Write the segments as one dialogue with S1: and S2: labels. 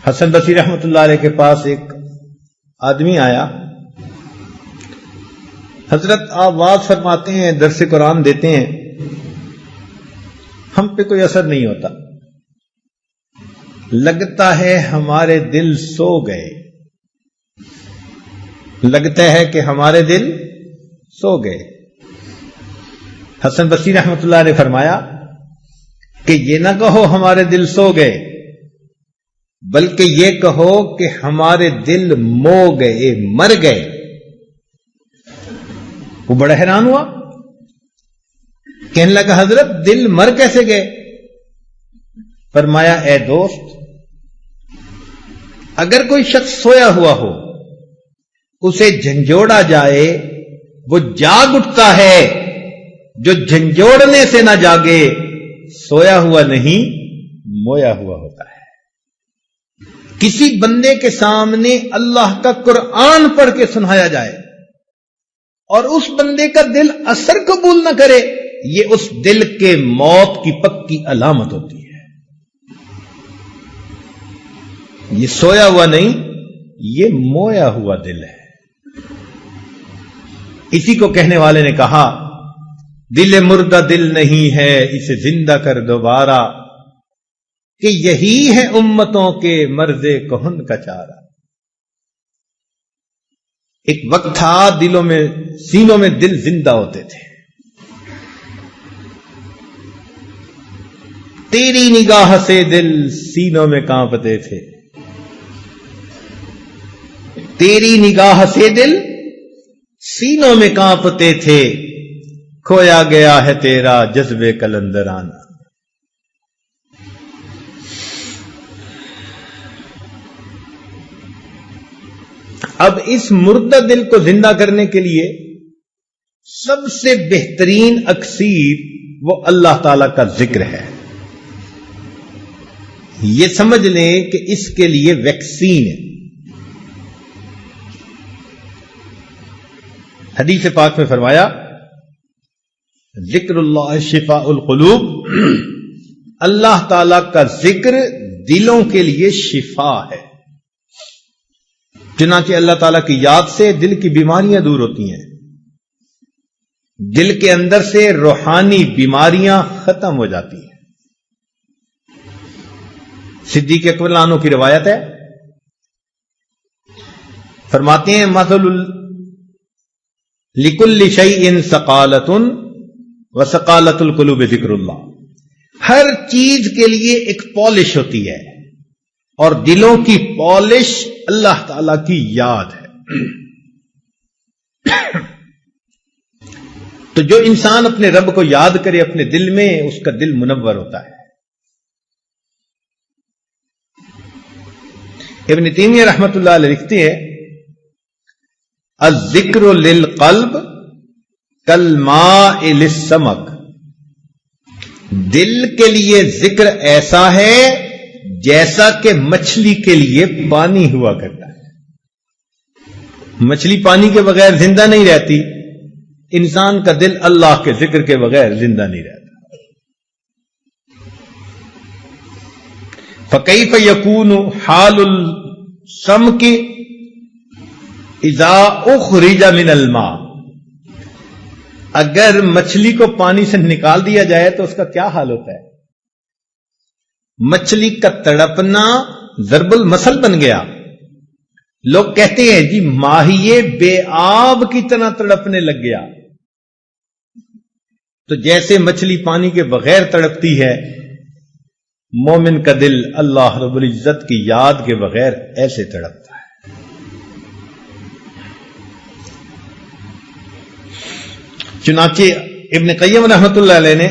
S1: حسن بصری رحمۃ اللہ علیہ کے پاس ایک آدمی آیا. حضرت آپ واز فرماتے ہیں، درس قرآن دیتے ہیں، ہم پہ کوئی اثر نہیں ہوتا، لگتا ہے ہمارے دل سو گئے، لگتا ہے کہ ہمارے دل سو گئے. حسن بصری رحمۃ اللہ نے فرمایا کہ یہ نہ کہو ہمارے دل سو گئے، بلکہ یہ کہو کہ ہمارے دل مو گئے، مر گئے. وہ بڑا حیران ہوا، کہنے لگا حضرت دل مر کیسے گئے؟ فرمایا اے دوست، اگر کوئی شخص سویا ہوا ہو، اسے جھنجھوڑا جائے، وہ جاگ اٹھتا ہے. جو جھنجھوڑنے سے نہ جاگے سویا ہوا نہیں، مویا ہوا ہوتا ہے. کسی بندے کے سامنے اللہ کا قرآن پڑھ کے سنایا جائے اور اس بندے کا دل اثر قبول نہ کرے، یہ اس دل کے موت کی پکی علامت ہوتی ہے. یہ سویا ہوا نہیں، یہ مویا ہوا دل ہے. اسی کو کہنے والے نے کہا، دل مردہ دل نہیں ہے، اسے زندہ کر دوبارہ، کہ یہی ہے امتوں کے مرض کہن کا چارہ. ایک وقت تھا دلوں میں، سینوں میں دل زندہ ہوتے تھے. تیری نگاہ سے دل سینوں میں کانپتے تھے، تیری نگاہ سے دل سینوں میں کانپتے تھے، کھویا گیا ہے تیرا جذبے کلندرانہ. اب اس مردہ دل کو زندہ کرنے کے لیے سب سے بہترین اکسیر وہ اللہ تعالی کا ذکر ہے. یہ سمجھ لیں کہ اس کے لیے ویکسین ہے. حدیث پاک میں فرمایا، ذکر اللہ شفاء القلوب، اللہ تعالی کا ذکر دلوں کے لیے شفا ہے. چنانچہ اللہ تعالیٰ کی یاد سے دل کی بیماریاں دور ہوتی ہیں، دل کے اندر سے روحانی بیماریاں ختم ہو جاتی ہیں. صدیق اکبر عنہ کی روایت ہے، فرماتے ہیں مثل لکل شیء سقالۃ وسقالۃ القلوب ذکر اللہ. ہر چیز کے لیے ایک پالش ہوتی ہے، اور دلوں کی پالش اللہ تعالی کی یاد ہے. تو جو انسان اپنے رب کو یاد کرے اپنے دل میں، اس کا دل منور ہوتا ہے. ابن تیمیہ رحمۃ اللہ علیہ لکھتے ہیں، الذکر للقلب کالماء للسمک. دل کے لیے ذکر ایسا ہے جیسا کہ مچھلی کے لیے پانی ہوا کرتا ہے. مچھلی پانی کے بغیر زندہ نہیں رہتی، انسان کا دل اللہ کے ذکر کے بغیر زندہ نہیں رہتا. فَكَيْفَ يَكُونُ حَالُ السَّمْكِ إِذَا أُخْرِجَ مِنَ الْمَاءِ. اگر مچھلی کو پانی سے نکال دیا جائے تو اس کا کیا حال ہوتا ہے؟ مچھلی کا تڑپنا ضرب المثل بن گیا. لوگ کہتے ہیں جی ماہیے بے آب کی طرح تڑپنے لگ گیا. تو جیسے مچھلی پانی کے بغیر تڑپتی ہے، مومن کا دل اللہ رب العزت کی یاد کے بغیر ایسے تڑپتا ہے. چنانچہ ابن قیم رحمۃ اللہ علیہ نے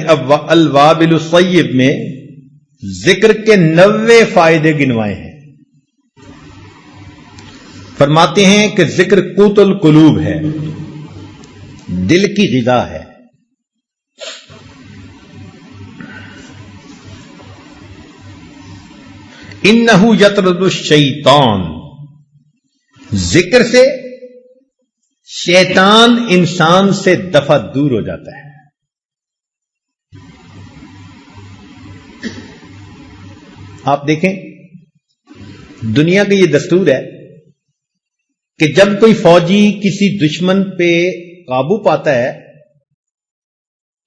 S1: الوابل الصیب میں ذکر کے 90 فائدے گنوائے ہیں. فرماتے ہیں کہ ذکر قوت القلوب ہے، دل کی غذا ہے. انہ یطرد الشیطان، ذکر سے شیطان انسان سے دفع دور ہو جاتا ہے. آپ دیکھیں دنیا کا یہ دستور ہے کہ جب کوئی فوجی کسی دشمن پہ قابو پاتا ہے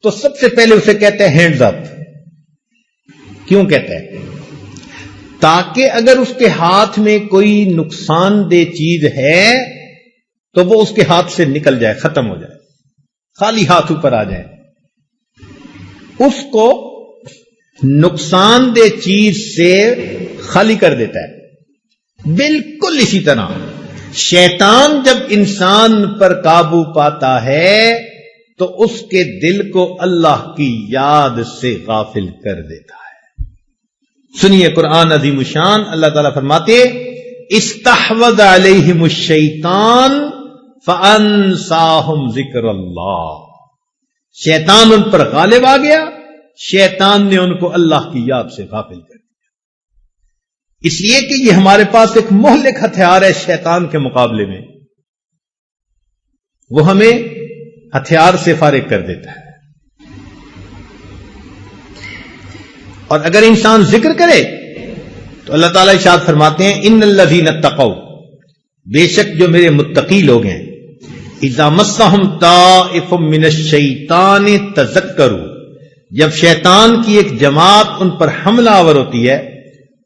S1: تو سب سے پہلے اسے کہتے ہیں ہینڈز اپ. کیوں کہتا ہے؟ تاکہ اگر اس کے ہاتھ میں کوئی نقصان دہ چیز ہے تو وہ اس کے ہاتھ سے نکل جائے، ختم ہو جائے، خالی ہاتھ اوپر آ جائے. اس کو نقصان دہ چیز سے خالی کر دیتا ہے. بالکل اسی طرح شیطان جب انسان پر قابو پاتا ہے تو اس کے دل کو اللہ کی یاد سے غافل کر دیتا ہے. سنیے قرآن عظیم الشان، اللہ تعالیٰ فرماتے استحوذ علیہم الشیطان فانساہم ذکر اللہ. شیطان ان پر غالب آ گیا، شیطان نے ان کو اللہ کی یاد سے غافل کر دیا. اس لیے کہ یہ ہمارے پاس ایک مہلک ہتھیار ہے شیطان کے مقابلے میں، وہ ہمیں ہتھیار سے فارغ کر دیتا ہے. اور اگر انسان ذکر کرے تو اللہ تعالیٰ ارشاد فرماتے ہیں ان الذین اتقوا، بے شک جو میرے متقی لوگ ہیں، اذا مسہم طائف من الشیطان تذکروا، جب شیطان کی ایک جماعت ان پر حملہ آور ہوتی ہے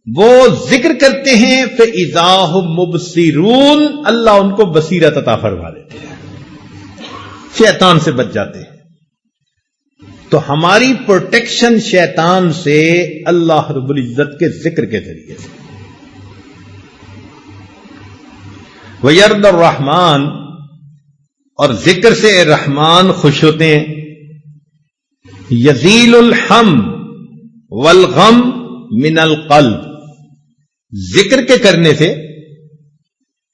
S1: وہ ذکر کرتے ہیں فاذا ھم مبصرون، اللہ ان کو بصیرت عطا فرما دیتے ہیں، شیطان سے بچ جاتے ہیں. تو ہماری پروٹیکشن شیطان سے اللہ رب العزت کے ذکر کے ذریعے سے. وَيَرْضَ الرحمن، اور ذکر سے رحمان خوش ہوتے ہیں. یزیل الحم والغم من القلب، ذکر کے کرنے سے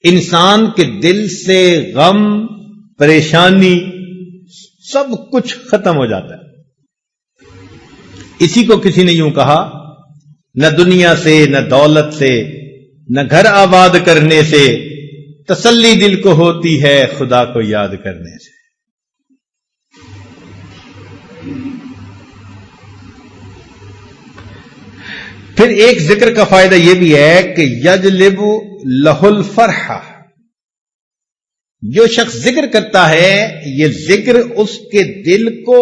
S1: انسان کے دل سے غم، پریشانی سب کچھ ختم ہو جاتا ہے. اسی کو کسی نے یوں کہا، نہ دنیا سے، نہ دولت سے، نہ گھر آباد کرنے سے تسلی دل کو ہوتی ہے خدا کو یاد کرنے سے. پھر ایک ذکر کا فائدہ یہ بھی ہے کہ یجلب لہ الفرح، جو شخص ذکر کرتا ہے یہ ذکر اس کے دل کو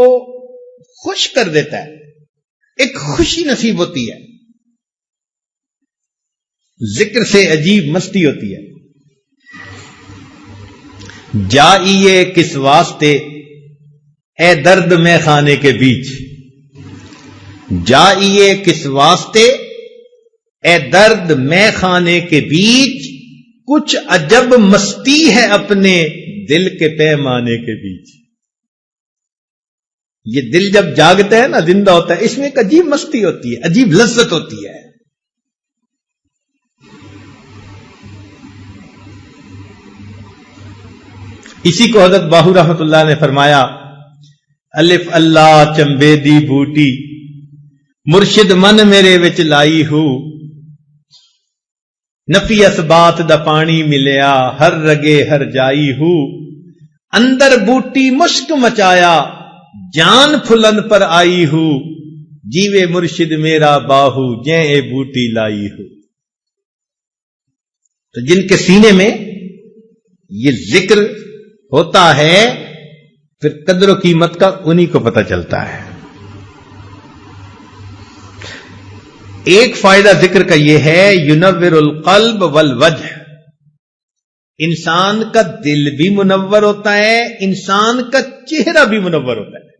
S1: خوش کر دیتا ہے، ایک خوشی نصیب ہوتی ہے. ذکر سے عجیب مستی ہوتی ہے. جائیے کس واسطے اے درد میں خانے کے بیچ، جائیے کس واسطے اے درد میں خانے کے بیچ، کچھ عجب مستی ہے اپنے دل کے پیمانے کے بیچ. یہ دل جب جاگتا ہے نا، زندہ ہوتا ہے، اس میں ایک عجیب مستی ہوتی ہے، عجیب لذت ہوتی ہے. اسی کو حضرت باہو رحمت اللہ نے فرمایا، الف اللہ چمبے دی بوٹی مرشد من میرے وچ لائی ہو، نفی اسبات دا پانی ملیا ہر رگے ہر جائی ہو، اندر بوٹی مشک مچایا جان پھلن پر آئی ہو، جیوے مرشد میرا باہو جیں اے بوٹی لائی ہو. تو جن کے سینے میں یہ ذکر ہوتا ہے پھر قدر و قیمت کا انہی کو پتہ چلتا ہے. ایک فائدہ ذکر کا یہ ہے ینور القلب والوجہ، انسان کا دل بھی منور ہوتا ہے، انسان کا چہرہ بھی منور ہوتا ہے.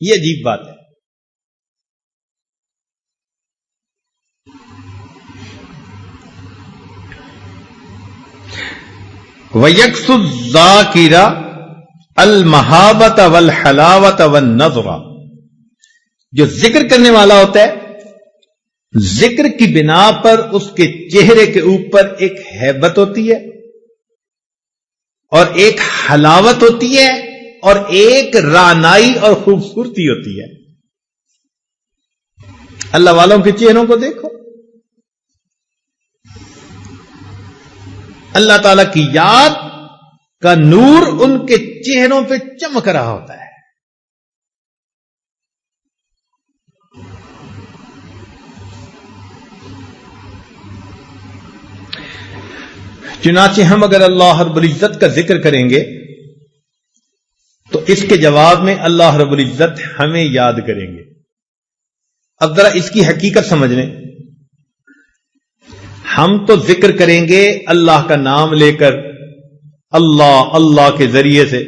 S1: یہ عجیب بات ہے. وَيَكْسُ الذَّاكِرَ الْمَحَابَةَ وَالْحَلَاوَةَ وَالنَّظْرَ، جو ذکر کرنے والا ہوتا ہے ذکر کی بنا پر اس کے چہرے کے اوپر ایک ہیبت ہوتی ہے اور ایک حلاوت ہوتی ہے اور ایک رعنائی اور خوبصورتی ہوتی ہے. اللہ والوں کے چہروں کو دیکھو، اللہ تعالی کی یاد کا نور ان کے چہروں پہ چمک رہا ہوتا ہے. چنانچہ ہم اگر اللہ رب العزت کا ذکر کریں گے تو اس کے جواب میں اللہ رب العزت ہمیں یاد کریں گے. اب ذرا اس کی حقیقت سمجھ لیں. ہم تو ذکر کریں گے اللہ کا نام لے کر، اللہ اللہ کے ذریعے سے،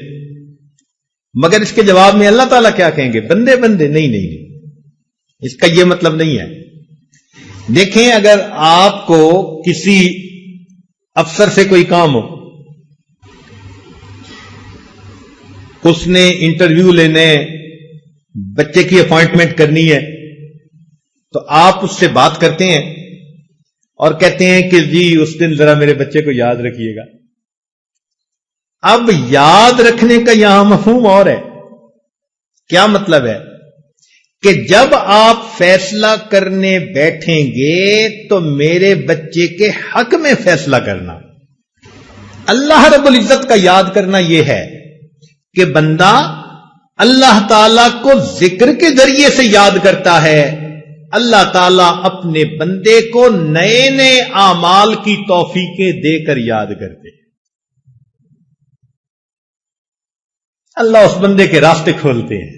S1: مگر اس کے جواب میں اللہ تعالیٰ کیا کہیں گے؟ بندے بندے. نہیں، اس کا یہ مطلب نہیں ہے. دیکھیں، اگر آپ کو کسی افسر سے کوئی کام ہو، اس نے انٹرویو لینے، بچے کی اپوائنٹمنٹ کرنی ہے، تو آپ اس سے بات کرتے ہیں اور کہتے ہیں کہ جی اس دن ذرا میرے بچے کو یاد رکھیے گا. اب یاد رکھنے کا یہاں مفہوم اور ہے. کیا مطلب ہے؟ کہ جب آپ فیصلہ کرنے بیٹھیں گے تو میرے بچے کے حق میں فیصلہ کرنا. اللہ رب العزت کا یاد کرنا یہ ہے کہ بندہ اللہ تعالی کو ذکر کے ذریعے سے یاد کرتا ہے. اللہ تعالیٰ اپنے بندے کو نئے نئے اعمال کی توفیقیں دے کر یاد کرتے ہیں. اللہ اس بندے کے راستے کھولتے ہیں،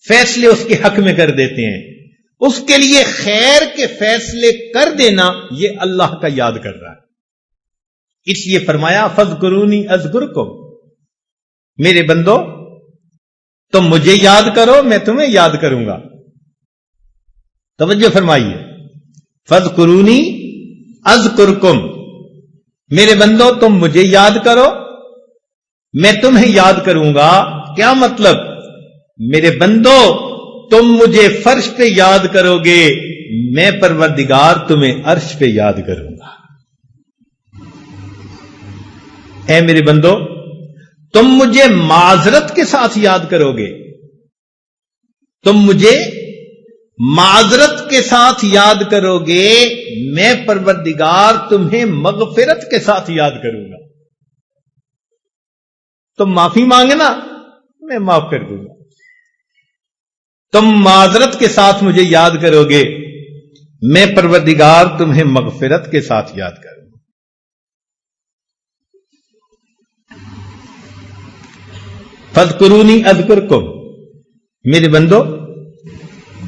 S1: فیصلے اس کے حق میں کر دیتے ہیں. اس کے لیے خیر کے فیصلے کر دینا یہ اللہ کا یاد کر رہا ہے. اس لیے فرمایا فذکرونی اذکرکم، میرے بندو تم مجھے یاد کرو میں تمہیں یاد کروں گا. توجہ فرمائیے، فذکرونی اذکرکم، میرے بندو تم مجھے یاد کرو میں تمہیں یاد کروں گا. کیا مطلب؟ میرے بندو تم مجھے فرش پہ یاد کرو گے، میں پروردگار تمہیں عرش پہ یاد کروں گا. اے میرے بندو تم مجھے معذرت کے ساتھ یاد کرو گے، تم مجھے معذرت کے ساتھ یاد کرو گے، میں پروردگار تمہیں مغفرت کے ساتھ یاد کروں گا. تم معافی مانگنا میں معاف کر دوں گا. تم معذرت کے ساتھ مجھے یاد کرو گے، میں پروردگار تمہیں مغفرت کے ساتھ یاد کروں گا. فذکرونی اذکرکم، میرے بندو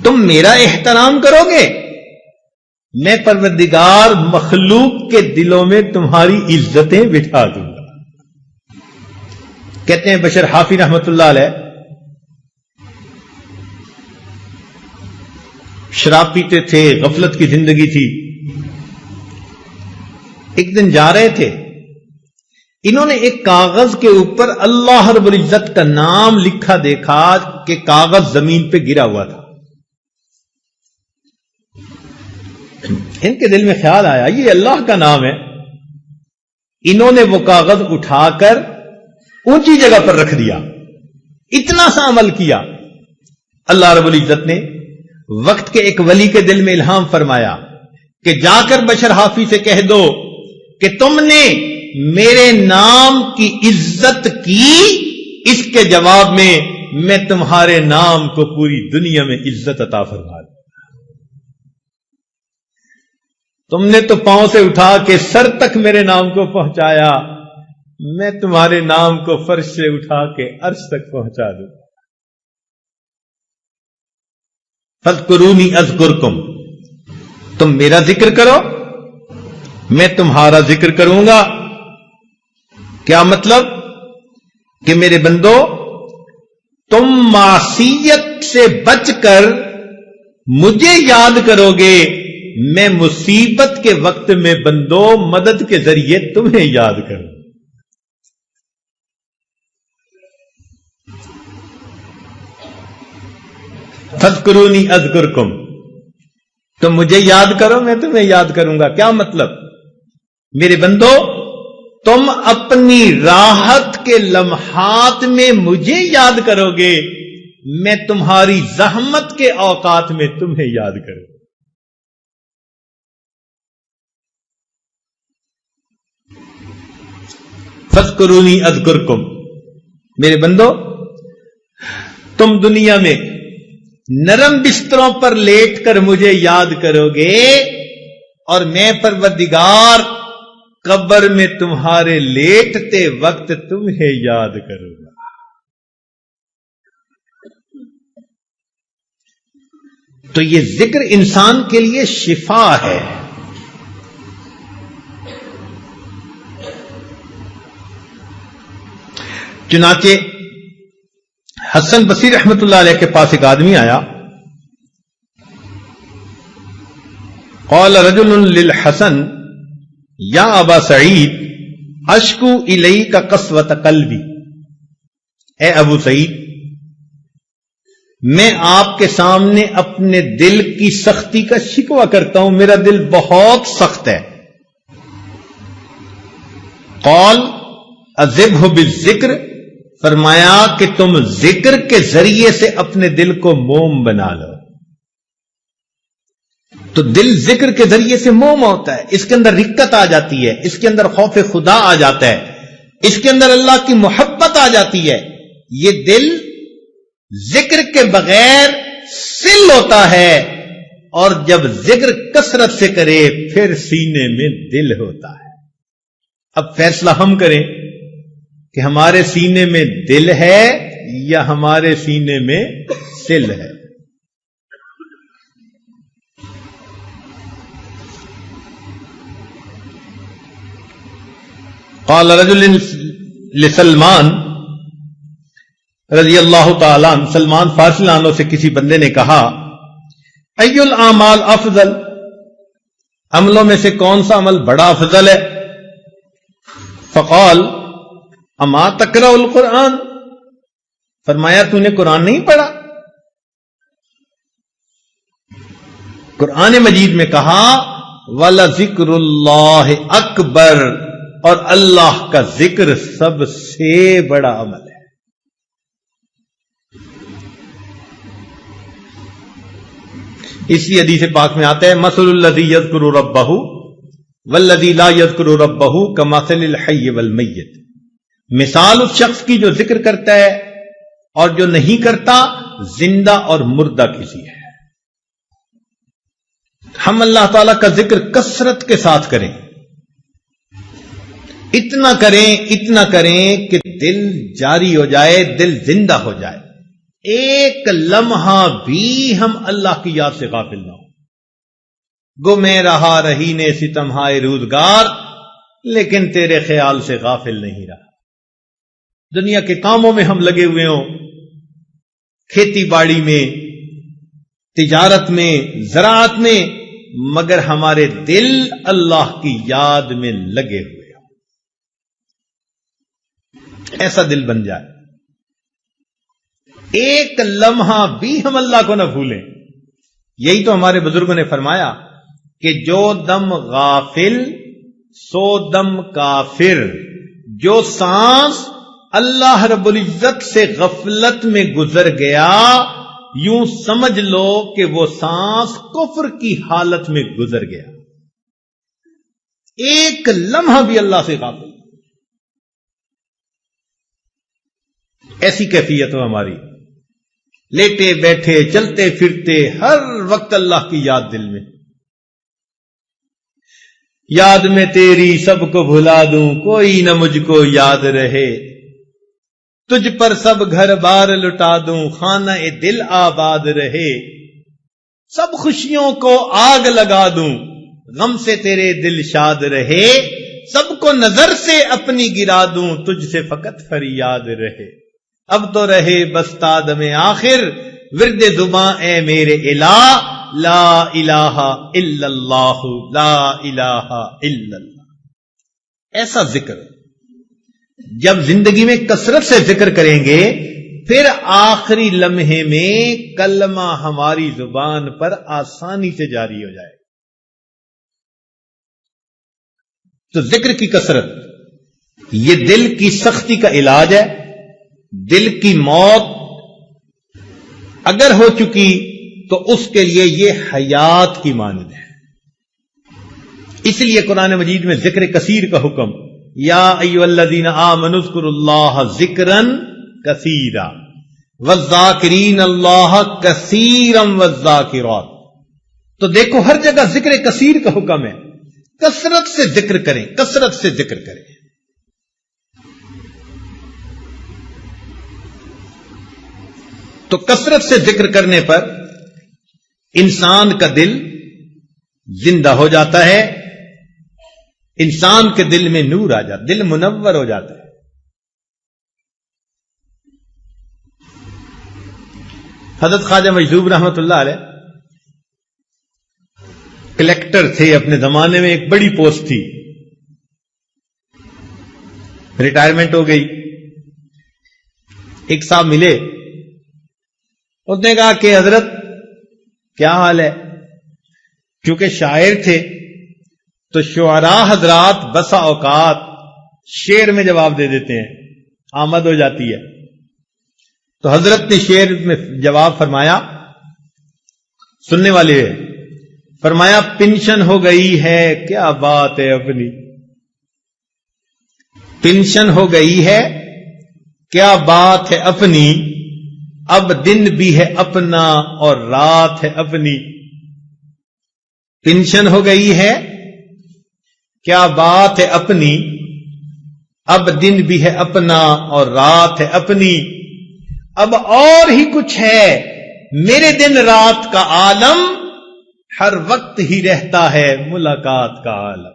S1: تم میرا احترام کرو گے، میں پروردگار مخلوق کے دلوں میں تمہاری عزتیں بٹھا دوں گا. کہتے ہیں بشر حافظ رحمت اللہ علیہ شراب پیتے تھے، غفلت کی زندگی تھی. ایک دن جا رہے تھے، انہوں نے ایک کاغذ کے اوپر اللہ رب العزت کا نام لکھا دیکھا کہ کاغذ زمین پہ گرا ہوا تھا. ان کے دل میں خیال آیا یہ اللہ کا نام ہے. انہوں نے وہ کاغذ اٹھا کر اونچی جگہ پر رکھ دیا. اتنا سا عمل کیا. اللہ رب العزت نے وقت کے ایک ولی کے دل میں الہام فرمایا کہ جا کر بشر حافظ سے کہہ دو کہ تم نے میرے نام کی عزت کی، اس کے جواب میں میں تمہارے نام کو پوری دنیا میں عزت عطا فرما دوں. تم نے تو پاؤں سے اٹھا کے سر تک میرے نام کو پہنچایا، میں تمہارے نام کو فرش سے اٹھا کے عرش تک پہنچا دوں. فذکرونی اذکرکم، تم میرا ذکر کرو میں تمہارا ذکر کروں گا. کیا مطلب؟ کہ میرے بندو تم معصیت سے بچ کر مجھے یاد کرو گے، میں مصیبت کے وقت میں بندو مدد کے ذریعے تمہیں یاد کروں. فذکرونی اذکرکم، تم مجھے یاد کرو میں تمہیں یاد کروں گا. کیا مطلب؟ میرے بندو تم اپنی راحت کے لمحات میں مجھے یاد کرو گے، میں تمہاری زحمت کے اوقات میں تمہیں یاد کروں. فذکرونی اذکرکم، میرے بندو تم دنیا میں نرم بستروں پر لیٹ کر مجھے یاد کرو گے اور میں پروردگار قبر میں تمہارے لیٹتے وقت تمہیں یاد کروں گا. تو یہ ذکر انسان کے لیے شفا ہے. چنانچہ حسن بصری رحمت اللہ علیہ کے پاس ایک آدمی آیا. قال رجل للحسن یا ابا سعید اشکو الیک قسوۃ قلبی. اے ابو سعید، میں آپ کے سامنے اپنے دل کی سختی کا شکوہ کرتا ہوں، میرا دل بہت سخت ہے. قال اذبہ بالذکر، فرمایا کہ تم ذکر کے ذریعے سے اپنے دل کو موم بنا لو. تو دل ذکر کے ذریعے سے موم ہوتا ہے، اس کے اندر رقت آ جاتی ہے، اس کے اندر خوف خدا آ جاتا ہے، اس کے اندر اللہ کی محبت آ جاتی ہے. یہ دل ذکر کے بغیر سل ہوتا ہے، اور جب ذکر کثرت سے کرے پھر سینے میں دل ہوتا ہے. اب فیصلہ ہم کریں کہ ہمارے سینے میں دل ہے یا ہمارے سینے میں سل ہے. قال رجل لسلمان رضی اللہ تعالیٰ عنہ، سلمان فارسی عنہ سے کسی بندے نے کہا ای الاعمال افضل، عملوں میں سے کون سا عمل بڑا افضل ہے؟ فقال اما تقرأ القرآن، فرمایا تو نے قرآن نہیں پڑھا؟ قرآن مجید میں کہا وَلَذِكْرُ اللَّهِ اکبر، اور اللہ کا ذکر سب سے بڑا عمل ہے. اسی حدیث پاک میں آتا ہے مثل الذی یذکر ربہ والذی لا یذکر ربہ کمثل الحی والمیت، مثال اس شخص کی جو ذکر کرتا ہے اور جو نہیں کرتا زندہ اور مردہ کسی ہے. ہم اللہ تعالی کا ذکر کثرت کے ساتھ کریں، اتنا کریں کہ دل جاری ہو جائے، دل زندہ ہو جائے. ایک لمحہ بھی ہم اللہ کی یاد سے غافل نہ ہو. گو میں رہا رہی نے ستم ہائے روزگار، لیکن تیرے خیال سے غافل نہیں رہا. دنیا کے کاموں میں ہم لگے ہوئے ہوں، کھیتی باڑی میں، تجارت میں، زراعت میں، مگر ہمارے دل اللہ کی یاد میں لگے ہوئے. ایسا دل بن جائے، ایک لمحہ بھی ہم اللہ کو نہ بھولیں. یہی تو ہمارے بزرگوں نے فرمایا کہ جو دم غافل سو دم کافر. جو سانس اللہ رب العزت سے غفلت میں گزر گیا، یوں سمجھ لو کہ وہ سانس کفر کی حالت میں گزر گیا. ایک لمحہ بھی اللہ سے غافل. ایسی کیفیت ہو ہماری، لیٹے بیٹھے چلتے پھرتے ہر وقت اللہ کی یاد دل میں. یاد میں تیری سب کو بھلا دوں، کوئی نہ مجھ کو یاد رہے. تجھ پر سب گھر بار لٹا دوں، خانہ دل آباد رہے. سب خوشیوں کو آگ لگا دوں، غم سے تیرے دل شاد رہے. سب کو نظر سے اپنی گرا دوں، تجھ سے فقط فریاد رہے. اب تو رہے بس تادم آخر، ورد زباں اے میرے الہ، لا الہ الا اللہ، لا الہ الا اللہ. ایسا ذکر جب زندگی میں کثرت سے ذکر کریں گے، پھر آخری لمحے میں کلمہ ہماری زبان پر آسانی سے جاری ہو جائے. تو ذکر کی کثرت یہ دل کی سختی کا علاج ہے. دل کی موت اگر ہو چکی تو اس کے لیے یہ حیات کی مانند ہے. اس لیے قرآن مجید میں ذکر کثیر کا حکم، یا ایھا الذین آمنوا اذکروا اللہ ذکرا کثیرا والذاکرین اللہ کثیرا والذاکرات. تو دیکھو ہر جگہ ذکر کثیر کا حکم ہے. کثرت سے ذکر کریں، کثرت سے ذکر کریں. تو کثرت سے ذکر کرنے پر انسان کا دل زندہ ہو جاتا ہے، انسان کے دل میں نور آ جاتا، دل منور ہو جاتا ہے. حضرت خواجہ مجذوب رحمت اللہ علیہ کلیکٹر تھے اپنے زمانے میں، ایک بڑی پوسٹ تھی، ریٹائرمنٹ ہو گئی. ایک صاحب ملے، اس نے کہا کہ حضرت کیا حال ہے؟ کیونکہ شاعر تھے تو شعراء حضرات بسا اوقات شعر میں جواب دے دیتے ہیں، آمد ہو جاتی ہے. تو حضرت نے شعر میں جواب فرمایا، سننے والے فرمایا پینشن ہو گئی ہے کیا بات ہے اپنی، پینشن ہو گئی ہے کیا بات ہے اپنی، اب دن بھی ہے اپنا اور رات ہے اپنی. پینشن ہو گئی ہے کیا بات ہے اپنی، اب دن بھی ہے اپنا اور رات ہے اپنی. اب اور ہی کچھ ہے میرے دن رات کا عالم، ہر وقت ہی رہتا ہے ملاقات کا عالم.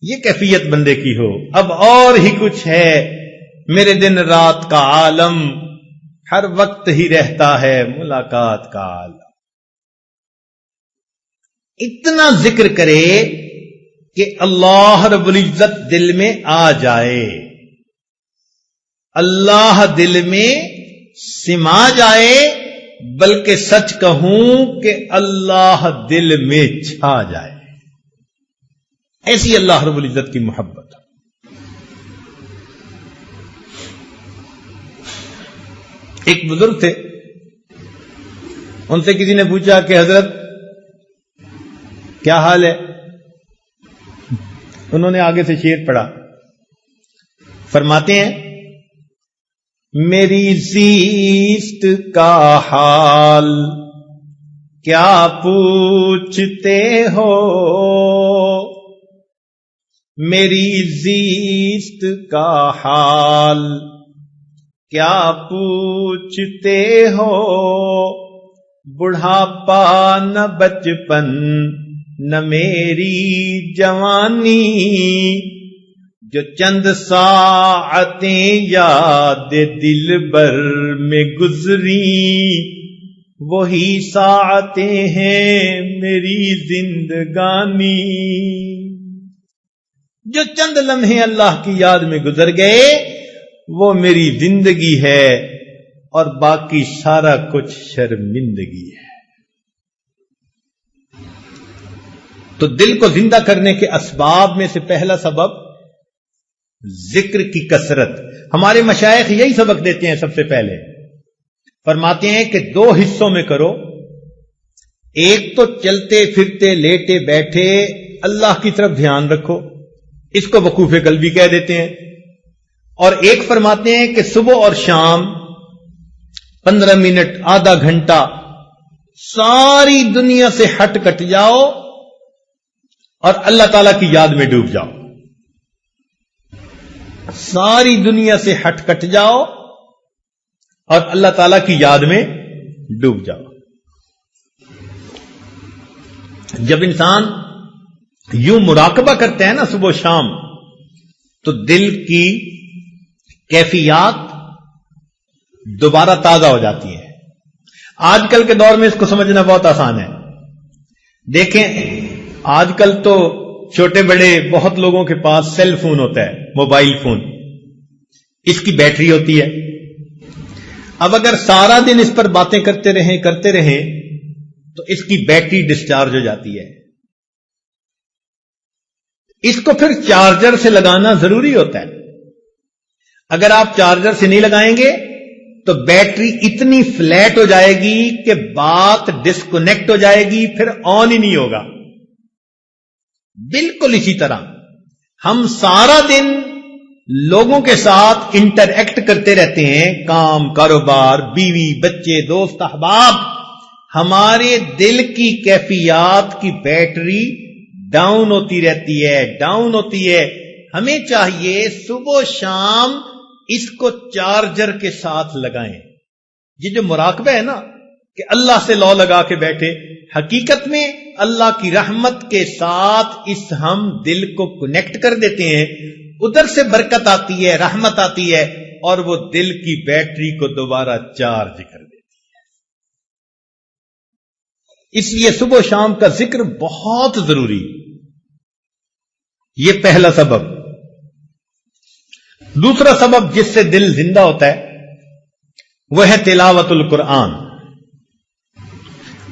S1: یہ کیفیت بندے کی ہو، اب اور ہی کچھ ہے میرے دن رات کا عالم، ہر وقت ہی رہتا ہے ملاقات کا عالم. اتنا ذکر کرے کہ اللہ رب العزت دل میں آ جائے، اللہ دل میں سما جائے، بلکہ سچ کہوں کہ اللہ دل میں چھا جائے. ایسی اللہ رب العزت کی محبت. ایک بزرگ تھے، ان سے کسی نے پوچھا کہ حضرت کیا حال ہے؟ انہوں نے آگے سے شعر پڑھا، فرماتے ہیں میری زیست کا حال کیا پوچھتے ہو، میری زیست کا حال کیا پوچھتے ہو، بڑھاپا نہ بچپن نہ میری جوانی، جو چند ساعتیں یاد دل بر میں گزری، وہی ساعتیں ہیں میری زندگانی. جو چند لمحے اللہ کی یاد میں گزر گئے وہ میری زندگی ہے، اور باقی سارا کچھ شرمندگی ہے. تو دل کو زندہ کرنے کے اسباب میں سے پہلا سبب ذکر کی کثرت. ہمارے مشائخ یہی سبق دیتے ہیں. سب سے پہلے فرماتے ہیں کہ 2 حصوں میں کرو. ایک تو چلتے پھرتے لیٹے بیٹھے اللہ کی طرف دھیان رکھو، اس کو وقوف قلبی کہہ دیتے ہیں. اور ایک فرماتے ہیں کہ صبح اور شام 15 منٹ آدھا گھنٹہ ساری دنیا سے ہٹ کٹ جاؤ اور اللہ تعالی کی یاد میں ڈوب جاؤ. ساری دنیا سے ہٹ کٹ جاؤ اور اللہ تعالی کی یاد میں ڈوب جاؤ. جب انسان یوں مراقبہ کرتا ہے نا صبح شام، تو دل کی کیفیات دوبارہ تازہ ہو جاتی ہیں. آج کل کے دور میں اس کو سمجھنا بہت آسان ہے. دیکھیں آج کل تو چھوٹے بڑے بہت لوگوں کے پاس سیل فون ہوتا ہے، موبائل فون. اس کی بیٹری ہوتی ہے. اب اگر سارا دن اس پر باتیں کرتے رہیں تو اس کی بیٹری ڈسچارج ہو جاتی ہے. اس کو پھر چارجر سے لگانا ضروری ہوتا ہے. اگر آپ چارجر سے نہیں لگائیں گے تو بیٹری اتنی فلیٹ ہو جائے گی کہ بات ڈسکنیکٹ ہو جائے گی، پھر آن ہی نہیں ہوگا. بالکل اسی طرح ہم سارا دن لوگوں کے ساتھ انٹر ایکٹ کرتے رہتے ہیں، کام، کاروبار، بیوی، بچے، دوست، احباب، ہمارے دل کی کیفیات کی بیٹری ڈاؤن ہوتی رہتی ہے. ہمیں چاہیے صبح و شام اس کو چارجر کے ساتھ لگائیں. یہ جو مراقبہ ہے نا کہ اللہ سے لو لگا کے بیٹھے، حقیقت میں اللہ کی رحمت کے ساتھ اس ہم دل کو کنیکٹ کر دیتے ہیں، ادھر سے برکت آتی ہے، رحمت آتی ہے، اور وہ دل کی بیٹری کو دوبارہ چارج کر دیتی ہے. اس لیے صبح و شام کا ذکر بہت ضروری. یہ پہلا سبب. دوسرا سبب جس سے دل زندہ ہوتا ہے وہ ہے تلاوت القرآن.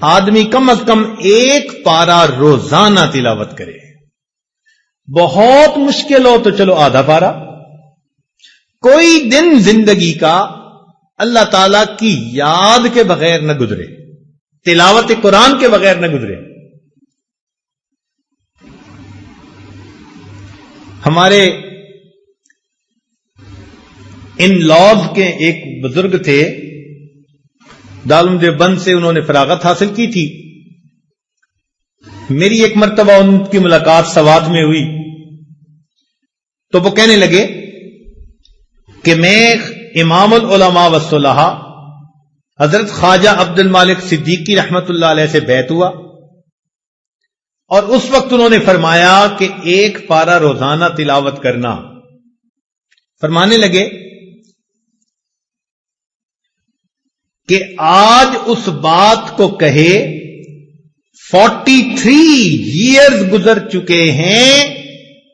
S1: آدمی کم از کم 1 پارہ روزانہ تلاوت کرے. بہت مشکل ہو تو چلو آدھا پارہ. کوئی دن زندگی کا اللہ تعالی کی یاد کے بغیر نہ گزرے، تلاوت قرآن کے بغیر نہ گزرے. ہمارے ان لاز کے ایک بزرگ تھے، دارالعلوم دیوبند سے انہوں نے فراغت حاصل کی تھی. میری ایک مرتبہ ان کی ملاقات سوات میں ہوئی تو وہ کہنے لگے کہ میں امام العلماء والصلحاء حضرت خواجہ عبد المالک صدیقی رحمت اللہ علیہ سے بیعت ہوا، اور اس وقت انہوں نے فرمایا کہ 1 پارہ روزانہ تلاوت کرنا. فرمانے لگے کہ آج اس بات کو کہے 43 ایئرز گزر چکے ہیں،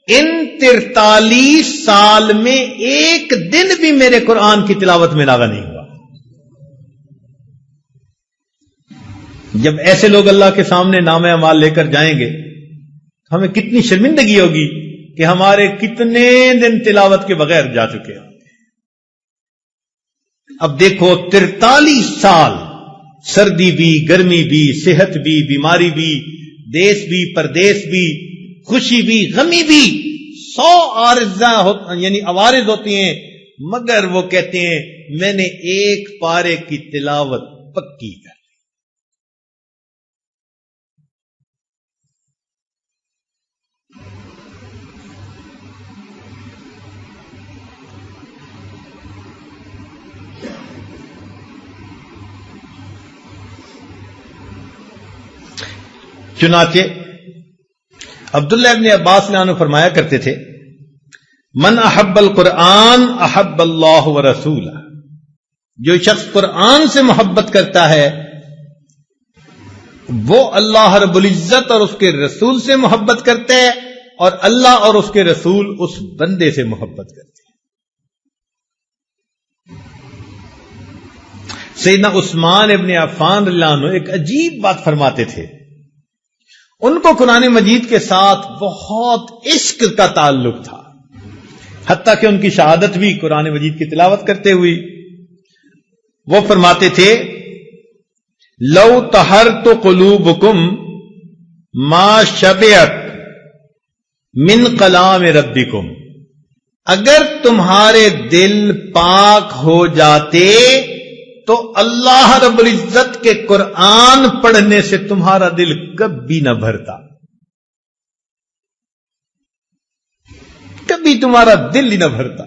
S1: ان 43 سال میں ایک دن بھی میرے قرآن کی تلاوت میں لاغا نہیں ہوا. جب ایسے لوگ اللہ کے سامنے نام اعمال لے کر جائیں گے ہمیں کتنی شرمندگی ہوگی کہ ہمارے کتنے دن تلاوت کے بغیر جا چکے ہیں. اب دیکھو 43 سال، سردی بھی، گرمی بھی، صحت بھی، بیماری بھی، دیس بھی، پردیس بھی، خوشی بھی، غمی بھی، 100 عوارض ہوتی ہیں، مگر وہ کہتے ہیں میں نے 1 پارے کی تلاوت پکی کر. چنانچہ عبداللہ ابن عباس عنہ فرمایا کرتے تھے من احب القرآن احب اللہ ورسولہ. جو شخص قرآن سے محبت کرتا ہے وہ اللہ رب العزت اور اس کے رسول سے محبت کرتا ہے، اور اللہ اور اس کے رسول اس بندے سے محبت کرتے ہیں. سیدنا عثمان ابن عفان رضی اللہ عنہ ایک عجیب بات فرماتے تھے. ان کو قرآن مجید کے ساتھ بہت عشق کا تعلق تھا، حتیٰ کہ ان کی شہادت بھی قرآن مجید کی تلاوت کرتے ہوئی. وہ فرماتے تھے لو طہرت قلوبکم ما شبعت من کلام ربکم. اگر تمہارے دل پاک ہو جاتے تو اللہ رب العزت کے قرآن پڑھنے سے تمہارا دل کبھی نہ بھرتا، کبھی تمہارا دل ہی نہ بھرتا.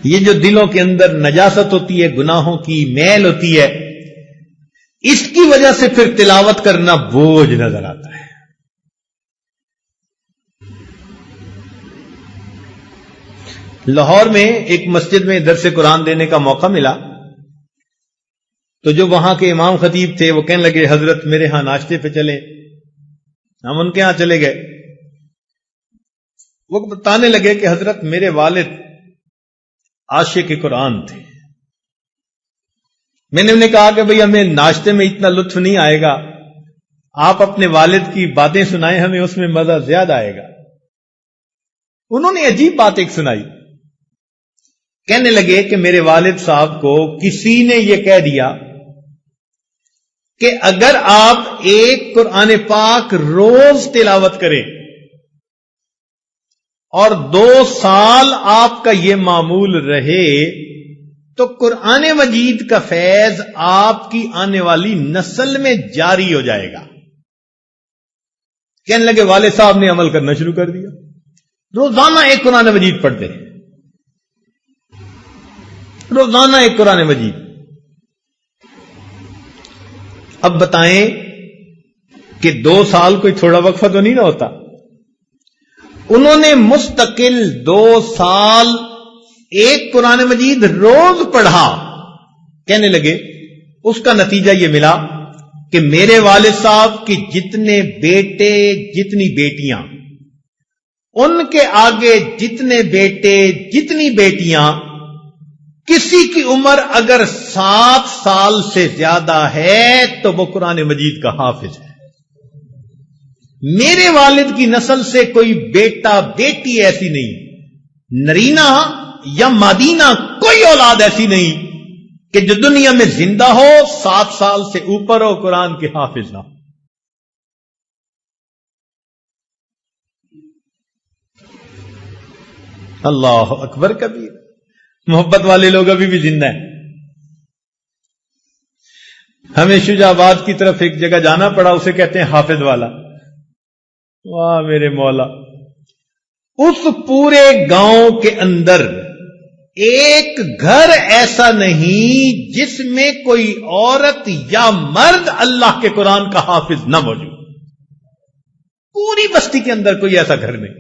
S1: یہ جو دلوں کے اندر نجاست ہوتی ہے، گناہوں کی میل ہوتی ہے، اس کی وجہ سے پھر تلاوت کرنا بوجھ نظر آتا ہے. لاہور میں ایک مسجد میں درس قرآن دینے کا موقع ملا تو جو وہاں کے امام خطیب تھے وہ کہنے لگے حضرت میرے ہاں ناشتے پہ چلیں. ہم ان کے ہاں چلے گئے. وہ بتانے لگے کہ حضرت میرے والد عاشق قرآن تھے. میں نے انہیں کہا کہ بھئی ہمیں ناشتے میں اتنا لطف نہیں آئے گا، آپ اپنے والد کی باتیں سنائیں، ہمیں اس میں مزہ زیادہ آئے گا. انہوں نے عجیب بات ایک سنائی. کہنے لگے کہ میرے والد صاحب کو کسی نے یہ کہہ دیا کہ اگر آپ ایک قرآن پاک روز تلاوت کریں اور 2 سال آپ کا یہ معمول رہے تو قرآن مجید کا فیض آپ کی آنے والی نسل میں جاری ہو جائے گا. کہنے لگے والد صاحب نے عمل کرنا شروع کر دیا, روزانہ ایک قرآن مجید پڑھتے ہیں, روزانہ ایک قرآن مجید. اب بتائیں کہ 2 سال کوئی تھوڑا وقفہ تو نہیں نہ ہوتا. انہوں نے مستقل 2 سال ایک قرآن مجید روز پڑھا. کہنے لگے اس کا نتیجہ یہ ملا کہ میرے والد صاحب کی جتنے بیٹے جتنی بیٹیاں, ان کے آگے جتنے بیٹے جتنی بیٹیاں, کسی کی عمر اگر 7 سال سے زیادہ ہے تو وہ قرآن مجید کا حافظ ہے. میرے والد کی نسل سے کوئی بیٹا بیٹی ایسی نہیں, نرینا یا مادینہ کوئی اولاد ایسی نہیں کہ جو دنیا میں زندہ ہو 7 سال سے اوپر ہو قرآن کے حافظ نہ ہو. اللہ اکبر کبیر. محبت والے لوگ ابھی بھی زندہ ہیں. ہمیں شجاع آباد کی طرف ایک جگہ جانا پڑا, اسے کہتے ہیں حافظ والا. واہ میرے مولا, اس پورے گاؤں کے اندر ایک گھر ایسا نہیں جس میں کوئی عورت یا مرد اللہ کے قرآن کا حافظ نہ موجود. پوری بستی کے اندر کوئی ایسا گھر نہیں.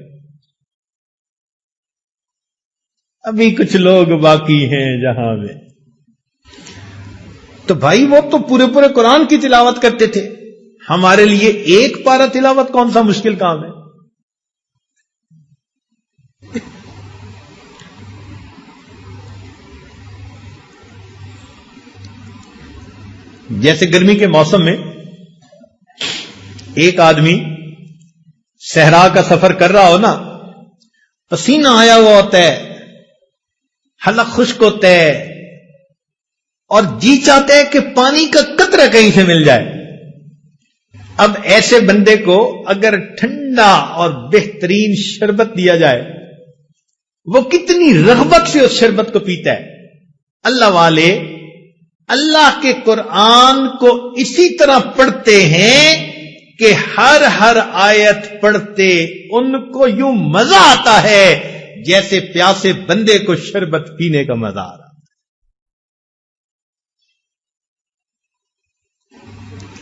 S1: ابھی کچھ لوگ باقی ہیں جہاں میں. تو بھائی وہ تو پورے پورے قرآن کی تلاوت کرتے تھے. ہمارے لیے ایک پارہ تلاوت کون سا مشکل کام ہے. جیسے گرمی کے موسم میں ایک آدمی صحرا کا سفر کر رہا ہو نا, پسینہ آیا ہوا ہوتا ہے, حلق خشک ہوتا ہے, اور جی چاہتا ہے کہ پانی کا قطرہ کہیں سے مل جائے. اب ایسے بندے کو اگر ٹھنڈا اور بہترین شربت دیا جائے, وہ کتنی رغبت سے اس شربت کو پیتا ہے. اللہ والے اللہ کے قرآن کو اسی طرح پڑھتے ہیں کہ ہر آیت پڑھتے ان کو یوں مزہ آتا ہے جیسے پیاسے بندے کو شربت پینے کا مزہ آ رہا.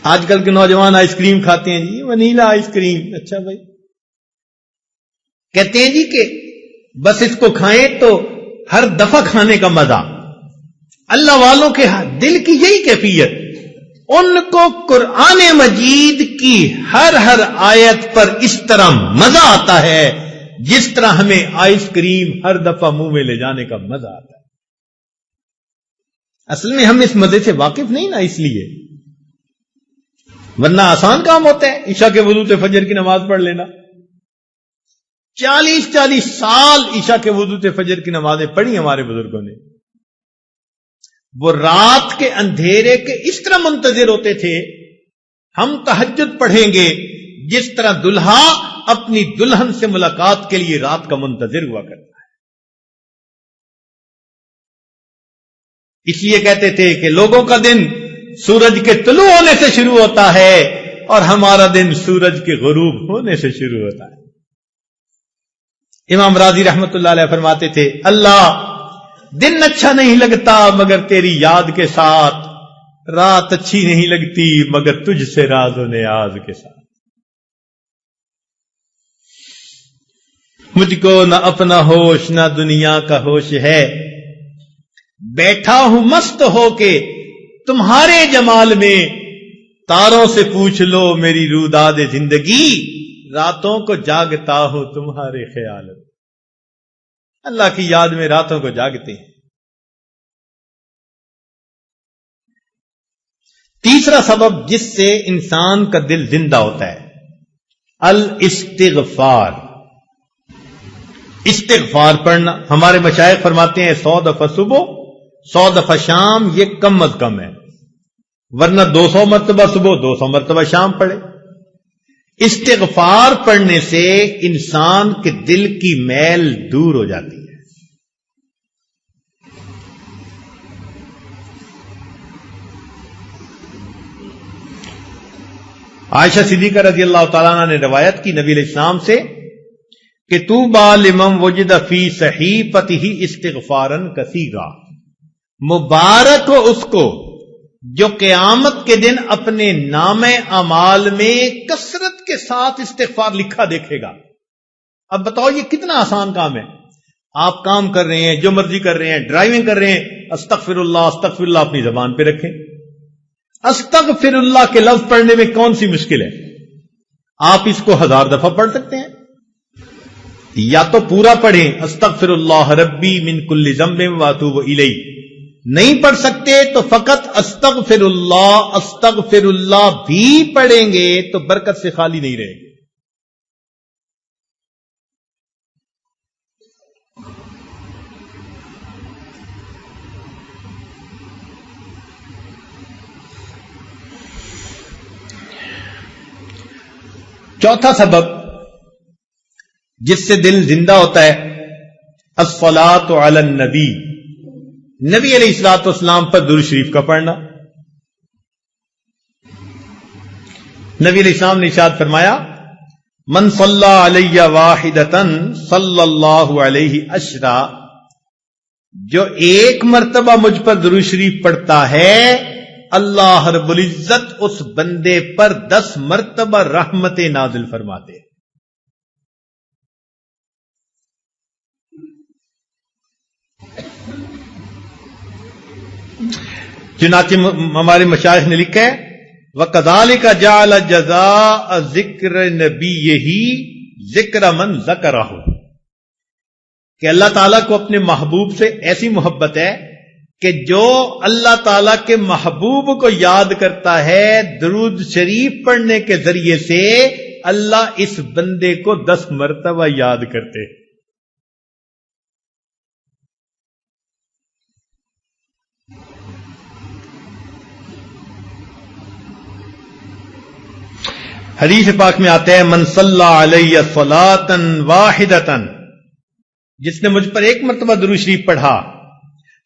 S1: آج کل کے نوجوان آئس کریم کھاتے ہیں, جی ونیلا آئس کریم. اچھا بھائی, کہتے ہیں جی کہ بس اس کو کھائیں تو ہر دفعہ کھانے کا مزہ. اللہ والوں کے دل کی یہی کیفیت, ان کو قرآن مجید کی ہر آیت پر اس طرح مزہ آتا ہے جس طرح ہمیں آئس کریم ہر دفعہ منہ میں لے جانے کا مزہ آتا ہے. اصل میں ہم اس مزے سے واقف نہیں نا, اس لیے, ورنہ آسان کام ہوتا ہے عشاء کے وضو سے فجر کی نماز پڑھ لینا. 40 سال عشاء کے وضو سے فجر کی نمازیں پڑھی ہمارے بزرگوں نے. وہ رات کے اندھیرے کے اس طرح منتظر ہوتے تھے, ہم تہجد پڑھیں گے جس طرح دلہا اپنی دلہن سے ملاقات کے لیے رات کا منتظر ہوا کرتا ہے. اس لیے کہتے تھے کہ لوگوں کا دن سورج کے طلوع ہونے سے شروع ہوتا ہے اور ہمارا دن سورج کے غروب ہونے سے شروع ہوتا ہے. امام راضی رحمت اللہ علیہ فرماتے تھے, اللہ دن اچھا نہیں لگتا مگر تیری یاد کے ساتھ, رات اچھی نہیں لگتی مگر تجھ سے راز و نیاز کے ساتھ. مجھ کو نہ اپنا ہوش نہ دنیا کا ہوش ہے, بیٹھا ہوں مست ہو کے تمہارے جمال میں, تاروں سے پوچھ لو میری روداد زندگی, راتوں کو جاگتا ہوں تمہارے خیال میں. اللہ کی یاد میں راتوں کو جاگتے ہیں. تیسرا سبب جس سے انسان کا دل زندہ ہوتا ہے, الاستغفار. استغفار پڑھنا. ہمارے مشائخ فرماتے ہیں 100 دفعہ صبح 100 دفعہ شام یہ کم از کم ہے, ورنہ 200 مرتبہ صبح 200 مرتبہ شام پڑھے. استغفار پڑھنے سے انسان کے دل کی میل دور ہو جاتی ہے. عائشہ صدیقہ رضی اللہ تعالیٰ عنہ نے روایت کی نبی علیہ السلام سے کہ طوبی لمن وجد فی صحیفتہ استغفارا کثیرا، مبارک ہو اس کو جو قیامت کے دن اپنے نام اعمال میں کثرت کے ساتھ استغفار لکھا دیکھے گا۔ اب بتاؤ یہ کتنا آسان کام ہے۔ آپ کام کر رہے ہیں، جو مرضی کر رہے ہیں، ڈرائیونگ کر رہے ہیں، استغفر اللہ اپنی زبان پہ رکھیں۔ استغفر اللہ کے لفظ پڑھنے میں کون سی مشکل ہے؟ آپ اس کو 1000 دفعہ پڑھ سکتے ہیں، یا تو پورا پڑھیں استغفر اللہ ربی من کل ذنب واتوب الیہ، نہیں پڑھ سکتے تو فقط استغفر اللہ بھی پڑھیں گے تو برکت سے خالی نہیں رہے گے۔ چوتھا سبب جس سے دل زندہ ہوتا ہے، الصلاۃ علی النبی، نبی علیہ الصلوۃ والسلام پر درود شریف کا پڑھنا۔ نبی علیہ السلام نے ارشاد فرمایا من صلی علی واحدۃ صلی اللہ علیہ عشرا، جو ایک مرتبہ مجھ پر درود شریف پڑھتا ہے اللہ رب العزت اس بندے پر 10 مرتبہ رحمت نازل فرماتے۔ چنانچہ ہمارے مشائخ نے لکھا ہے وَكَذَلِكَ جَعَلَ جَزَاءَ ذِكْرِ نَبِيِّهِ ذِكْرَ مَنْ ذَكَرَهُ، کہ اللہ تعالیٰ کو اپنے محبوب سے ایسی محبت ہے کہ جو اللہ تعالیٰ کے محبوب کو یاد کرتا ہے درود شریف پڑھنے کے ذریعے سے اللہ اس بندے کو 10 مرتبہ یاد کرتے۔ حدیث پاک میں آتا ہے من صلی علیہ صلاۃ واحدۃ، جس نے مجھ پر ایک مرتبہ درود شریف پڑھا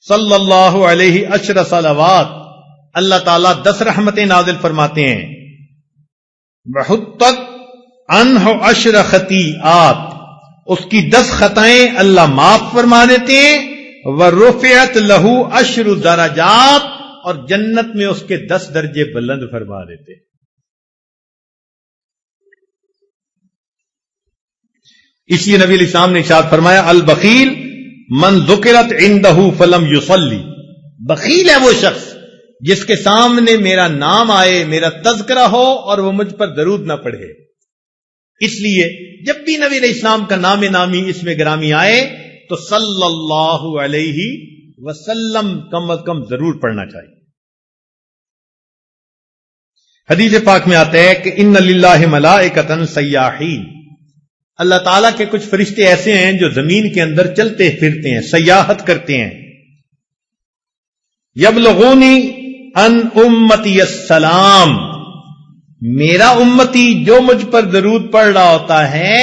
S1: صلی اللہ علیہ عشر صلوات، اللہ تعالیٰ 10 رحمتیں نازل فرماتے ہیں۔ بحطت عنہ 10 خطیئات، اس کی 10 خطائیں اللہ معاف فرما دیتے ہیں۔ ورفعت لہ 10 درجات، اور جنت میں اس کے 10 درجے بلند فرما دیتے ہیں۔ اس لیے نبی علیہ السلام نے ارشاد فرمایا البخیل من ذکرت عندہ فلم یصلی، بخیل ہے وہ شخص جس کے سامنے میرا نام آئے، میرا تذکرہ ہو اور وہ مجھ پر درود نہ پڑھے۔ اس لیے جب بھی نبی علیہ السلام کا نام نامی اس میں گرامی آئے تو صلی اللہ علیہ وسلم کم از کم ضرور پڑھنا چاہیے۔ حدیث پاک میں آتا ہے کہ ان للہ ملائکۃ سیاحین، اللہ تعالیٰ کے کچھ فرشتے ایسے ہیں جو زمین کے اندر چلتے پھرتے ہیں، سیاحت کرتے ہیں۔ یبلغونی ان امتی السلام، میرا امتی جو مجھ پر درود پڑھ رہا ہوتا ہے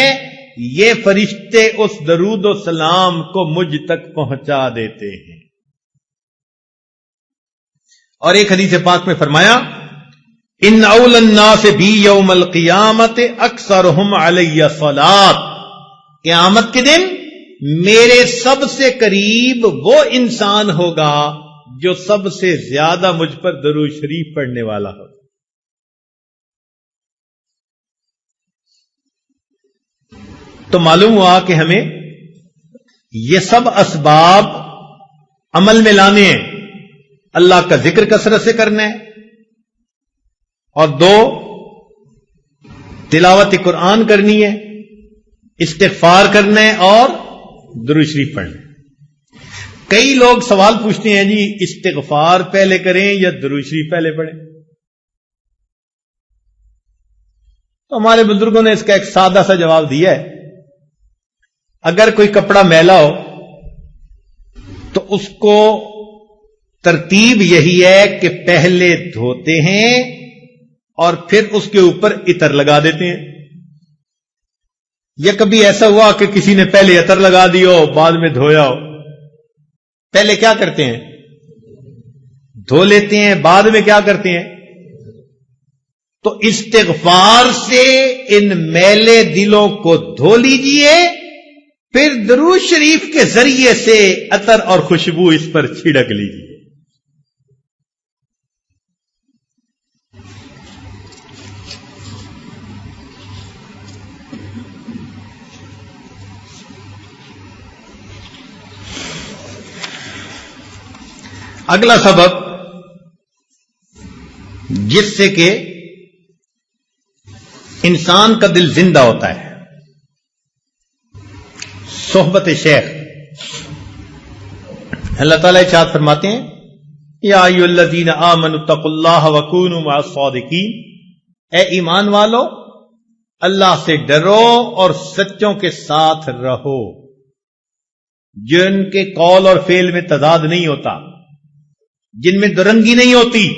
S1: یہ فرشتے اس درود و سلام کو مجھ تک پہنچا دیتے ہیں۔ اور ایک حدیث پاک میں فرمایا ان اول الناس بی یوم القیامت اکثرہم علی صلاۃ، قیامت کے دن میرے سب سے قریب وہ انسان ہوگا جو سب سے زیادہ مجھ پر درود شریف پڑھنے والا ہوگا۔ تو معلوم ہوا کہ ہمیں یہ سب اسباب عمل میں لانے ہیں، اللہ کا ذکر کثرت سے کرنا ہے، اور 2 تلاوت قرآن کرنی ہے، استغفار کرنا ہے اور درود شریف پڑھنا ہے۔ کئی لوگ سوال پوچھتے ہیں جی استغفار پہلے کریں یا درود شریف پہلے پڑھیں؟ تو ہمارے بزرگوں نے اس کا ایک سادہ سا جواب دیا ہے، اگر کوئی کپڑا میلا ہو تو اس کو ترتیب یہی ہے کہ پہلے دھوتے ہیں اور پھر اس کے اوپر عطر لگا دیتے ہیں۔ یا کبھی ایسا ہوا کہ کسی نے پہلے عطر لگا دی ہو بعد میں دھویا ہو، پہلے کیا کرتے ہیں؟ دھو لیتے ہیں، بعد میں کیا کرتے ہیں؟ تو استغفار سے ان میلے دلوں کو دھو لیجئے، پھر درود شریف کے ذریعے سے عطر اور خوشبو اس پر چھڑک لیجئے۔ اگلا سبب جس سے کہ انسان کا دل زندہ ہوتا ہے، صحبت شیخ۔ اللہ تعالیٰ ارشاد فرماتے ہیں یا ایھا الذین آمنوا اتقوا اللہ وکونوا مع الصادقین، اے ایمان والو اللہ سے ڈرو اور سچوں کے ساتھ رہو، جن کے قول اور فعل میں تضاد نہیں ہوتا، جن میں درنگی نہیں ہوتی،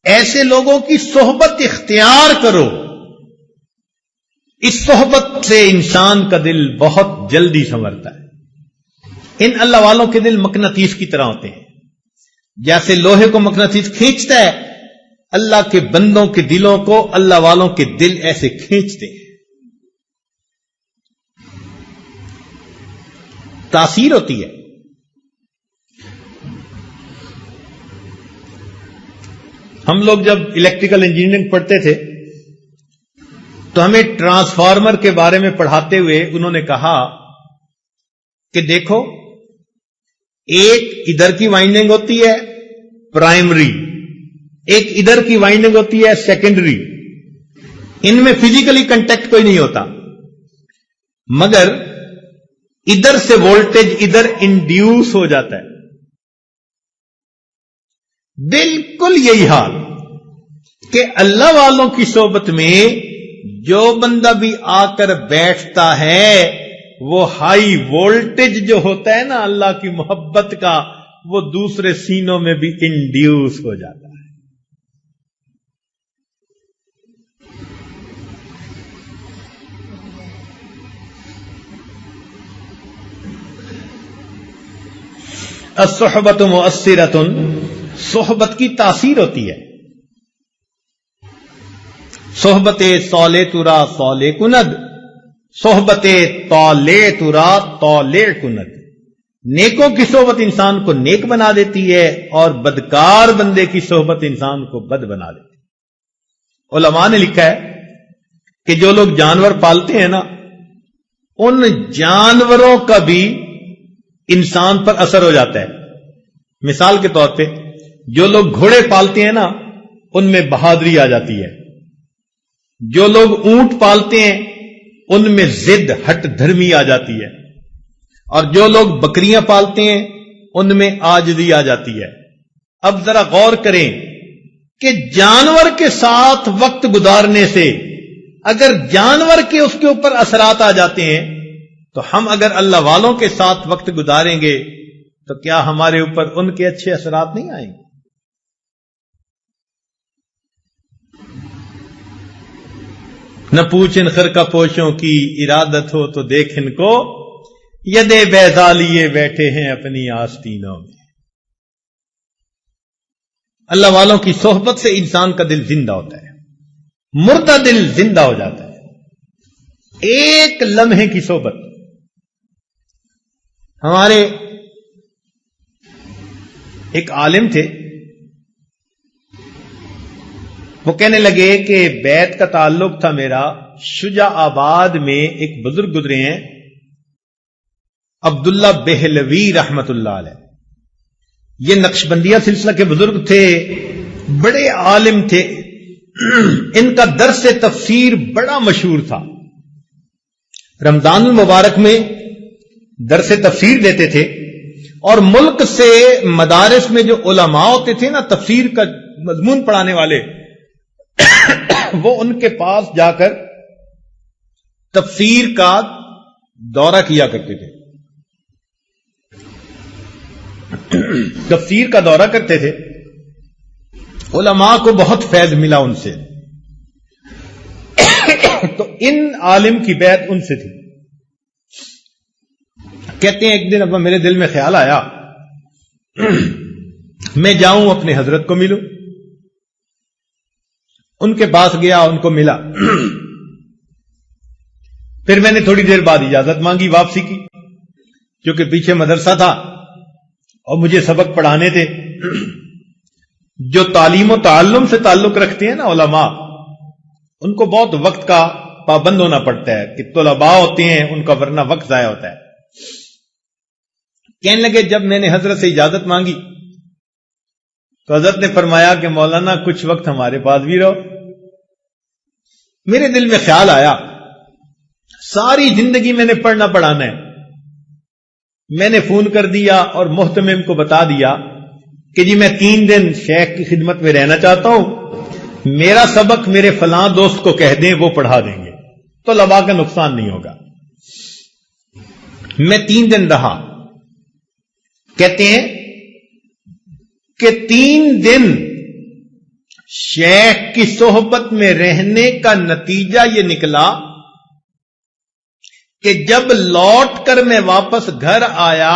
S1: ایسے لوگوں کی صحبت اختیار کرو۔ اس صحبت سے انسان کا دل بہت جلدی سنورتا ہے۔ ان اللہ والوں کے دل مقناطیس کی طرح ہوتے ہیں، جیسے لوہے کو مقناطیس کھینچتا ہے، اللہ کے بندوں کے دلوں کو اللہ والوں کے دل ایسے کھینچتے ہیں۔ تاثیر ہوتی ہے۔ ہم لوگ جب الیکٹریکل انجینئرنگ پڑھتے تھے تو ہمیں ٹرانسفارمر کے بارے میں پڑھاتے ہوئے انہوں نے کہا کہ دیکھو، ایک ادھر کی وائنڈنگ ہوتی ہے پرائمری، ایک ادھر کی وائنڈنگ ہوتی ہے سیکنڈری، ان میں فزیکلی کنٹیکٹ کوئی نہیں ہوتا، مگر ادھر سے وولٹیج ادھر انڈیوس ہو جاتا ہے۔ بالکل یہی حال کہ اللہ والوں کی صحبت میں جو بندہ بھی آ کر بیٹھتا ہے وہ ہائی وولٹیج جو ہوتا ہے نا اللہ کی محبت کا، وہ دوسرے سینوں میں بھی انڈیوس ہو جاتا ہے۔ الصحبت مؤثرۃ، صحبت کی تاثیر ہوتی ہے۔ صحبت صالح ترا صالح کند، صحبت طالع ترا طالع کند۔ نیکوں کی صحبت انسان کو نیک بنا دیتی ہے اور بدکار بندے کی صحبت انسان کو بد بنا دیتی ہے۔ علماء نے لکھا ہے کہ جو لوگ جانور پالتے ہیں نا، ان جانوروں کا بھی انسان پر اثر ہو جاتا ہے۔ مثال کے طور پہ جو لوگ گھوڑے پالتے ہیں نا، ان میں بہادری آ جاتی ہے۔ جو لوگ اونٹ پالتے ہیں ان میں ضد ہٹ دھرمی آ جاتی ہے، اور جو لوگ بکریاں پالتے ہیں ان میں عاجزی آ جاتی ہے۔ اب ذرا غور کریں کہ جانور کے ساتھ وقت گزارنے سے اگر جانور کے اس کے اوپر اثرات آ جاتے ہیں، تو ہم اگر اللہ والوں کے ساتھ وقت گزاریں گے تو کیا ہمارے اوپر ان کے اچھے اثرات نہیں آئیں گے؟ نہ پوچھن خرقہ پوشوں کی ارادت ہو تو دیکھن کو، یدے بیضا لیے بیٹھے ہیں اپنی آستینوں میں۔ اللہ والوں کی صحبت سے انسان کا دل زندہ ہوتا ہے، مردہ دل زندہ ہو جاتا ہے۔ ایک لمحے کی صحبت۔ ہمارے ایک عالم تھے، وہ کہنے لگے کہ بیت کا تعلق تھا میرا شجاع آباد میں ایک بزرگ گزرے ہیں عبداللہ بہلوی رحمت اللہ علیہ۔ یہ نقشبندیہ سلسلہ کے بزرگ تھے، بڑے عالم تھے، ان کا درس تفسیر بڑا مشہور تھا۔ رمضان المبارک میں درس تفسیر دیتے تھے، اور ملک سے مدارس میں جو علماء ہوتے تھے نا تفسیر کا مضمون پڑھانے والے، وہ ان کے پاس جا کر تفسیر کا دورہ کیا کرتے تھے، تفسیر کا دورہ کرتے تھے۔ علماء کو بہت فیض ملا ان سے، تو ان عالم کی بیعت ان سے تھی۔ کہتے ہیں ایک دن اب میرے دل میں خیال آیا میں جاؤں اپنے حضرت کو ملوں۔ ان کے پاس گیا، ان کو ملا. پھر میں نے تھوڑی دیر بعد اجازت مانگی واپسی کی، کیونکہ پیچھے مدرسہ تھا اور مجھے سبق پڑھانے تھے. جو تعلیم و تعلم سے تعلق رکھتے ہیں نا علماء، ان کو بہت وقت کا پابند ہونا پڑتا ہے کہ طلباء ہوتے ہیں ان کا ورنہ وقت ضائع ہوتا ہے. کہنے لگے جب میں نے حضرت سے اجازت مانگی تو حضرت نے فرمایا کہ مولانا کچھ وقت ہمارے پاس بھی رہو. میرے دل میں خیال آیا ساری زندگی میں نے پڑھنا پڑھانا ہے. میں نے فون کر دیا اور محتمم کو بتا دیا کہ جی میں 3 دن شیخ کی خدمت میں رہنا چاہتا ہوں، میرا سبق میرے فلاں دوست کو کہہ دیں وہ پڑھا دیں گے، تو طلباء کا نقصان نہیں ہوگا. میں 3 دن رہا. کہتے ہیں کہ 3 دن شیخ کی صحبت میں رہنے کا نتیجہ یہ نکلا کہ جب لوٹ کر میں واپس گھر آیا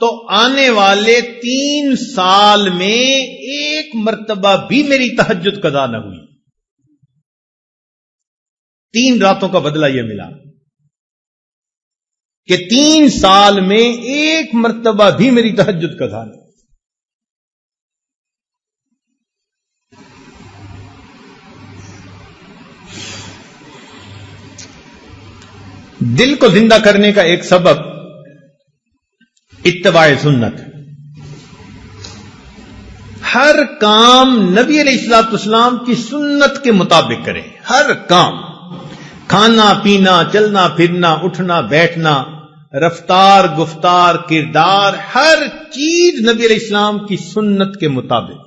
S1: تو آنے والے 3 سال میں ایک مرتبہ بھی میری تہجد قضا نہ ہوئی. 3 راتوں کا بدلہ یہ ملا کہ 3 سال میں ایک مرتبہ بھی میری تہجد قضا نہیں. دل کو زندہ کرنے کا ایک سبب اتباع سنت. ہر کام نبی علیہ الصلوۃ والسلام کی سنت کے مطابق کریں. ہر کام، کھانا پینا، چلنا پھرنا، اٹھنا بیٹھنا، رفتار گفتار کردار، ہر چیز نبی علیہ السلام کی سنت کے مطابق.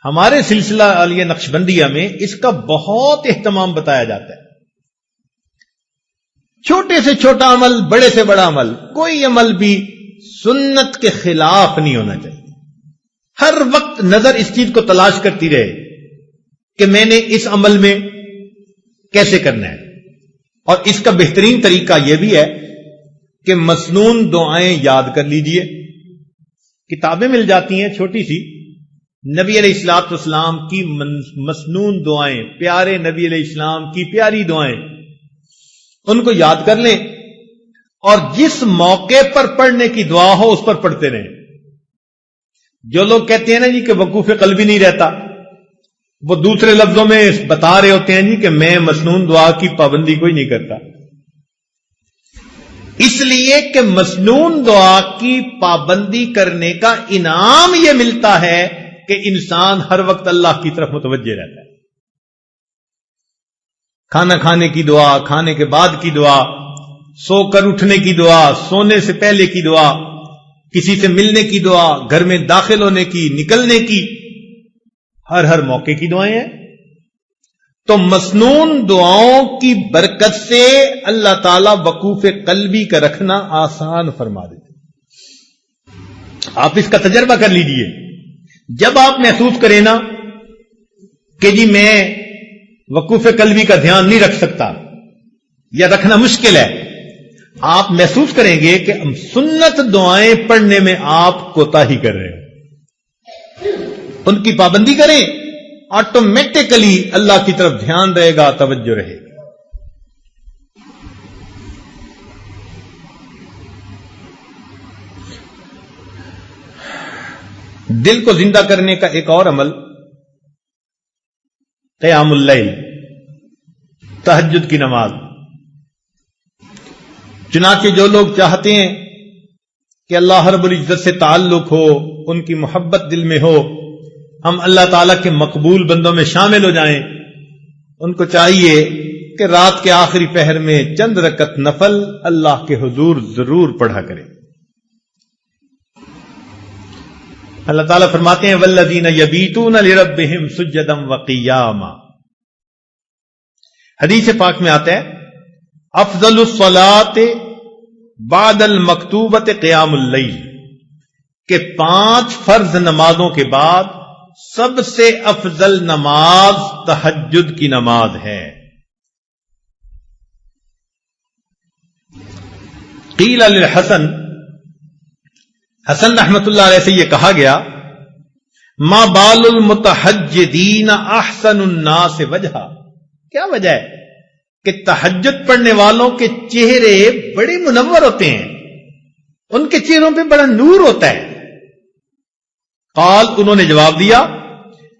S1: ہمارے سلسلہ عالیہ نقشبندیہ میں اس کا بہت اہتمام بتایا جاتا ہے. چھوٹے سے چھوٹا عمل، بڑے سے بڑا عمل، کوئی عمل بھی سنت کے خلاف نہیں ہونا چاہیے. ہر وقت نظر اس چیز کو تلاش کرتی رہے کہ میں نے اس عمل میں کیسے کرنا ہے. اور اس کا بہترین طریقہ یہ بھی ہے کہ مسنون دعائیں یاد کر لیجئے. کتابیں مل جاتی ہیں چھوٹی سی، نبی علیہ الصلوۃ والسلام کی مسنون دعائیں، پیارے نبی علیہ السلام کی پیاری دعائیں، ان کو یاد کر لیں اور جس موقع پر پڑھنے کی دعا ہو اس پر پڑھتے رہیں. جو لوگ کہتے ہیں نا جی کہ وقوف قلبی نہیں رہتا، وہ دوسرے لفظوں میں بتا رہے ہوتے ہیں جی کہ میں مسنون دعا کی پابندی کوئی نہیں کرتا. اس لیے کہ مسنون دعا کی پابندی کرنے کا انعام یہ ملتا ہے کہ انسان ہر وقت اللہ کی طرف متوجہ رہتا ہے. کھانا کھانے کی دعا، کھانے کے بعد کی دعا، سو کر اٹھنے کی دعا، سونے سے پہلے کی دعا، کسی سے ملنے کی دعا، گھر میں داخل ہونے کی، نکلنے کی، ہر موقع کی دعائیں ہیں. تو مسنون دعاؤں کی برکت سے اللہ تعالی وقوف قلبی کا رکھنا آسان فرما دیتے. آپ اس کا تجربہ کر لیجئے. جب آپ محسوس کریں نا کہ جی میں وقوف قلبی کا دھیان نہیں رکھ سکتا یا رکھنا مشکل ہے، آپ محسوس کریں گے کہ سنت دعائیں پڑھنے میں آپ کوتاہی کر رہے ہیں. ان کی پابندی کریں، آٹومیٹکلی اللہ کی طرف دھیان رہے گا، توجہ رہے گی. دل کو زندہ کرنے کا ایک اور عمل قیام اللیل، تہجد کی نماز. چنانچہ جو لوگ چاہتے ہیں کہ اللہ رب العزت سے تعلق ہو، ان کی محبت دل میں ہو، ہم اللہ تعالیٰ کے مقبول بندوں میں شامل ہو جائیں، ان کو چاہیے کہ رات کے آخری پہر میں چند رکعت نفل اللہ کے حضور ضرور پڑھا کریں. اللہ تعالیٰ فرماتے ہیں والذین یبیتون لربہم سجدا وقیاما. حدیث پاک میں آتا ہے افضل الصلاۃ بعد المکتوبۃ قیام اللیل، کہ 5 فرض نمازوں کے بعد سب سے افضل نماز تہجد کی نماز ہے. قیل للحسن، حسن رحمت اللہ علیہ سے یہ کہا گیا ما بال المتحجدین احسن الناس وجہا، کیا وجہ ہے کہ تہجد پڑھنے والوں کے چہرے بڑے منور ہوتے ہیں، ان کے چہروں پہ بڑا نور ہوتا ہے. قال، انہوں نے جواب دیا،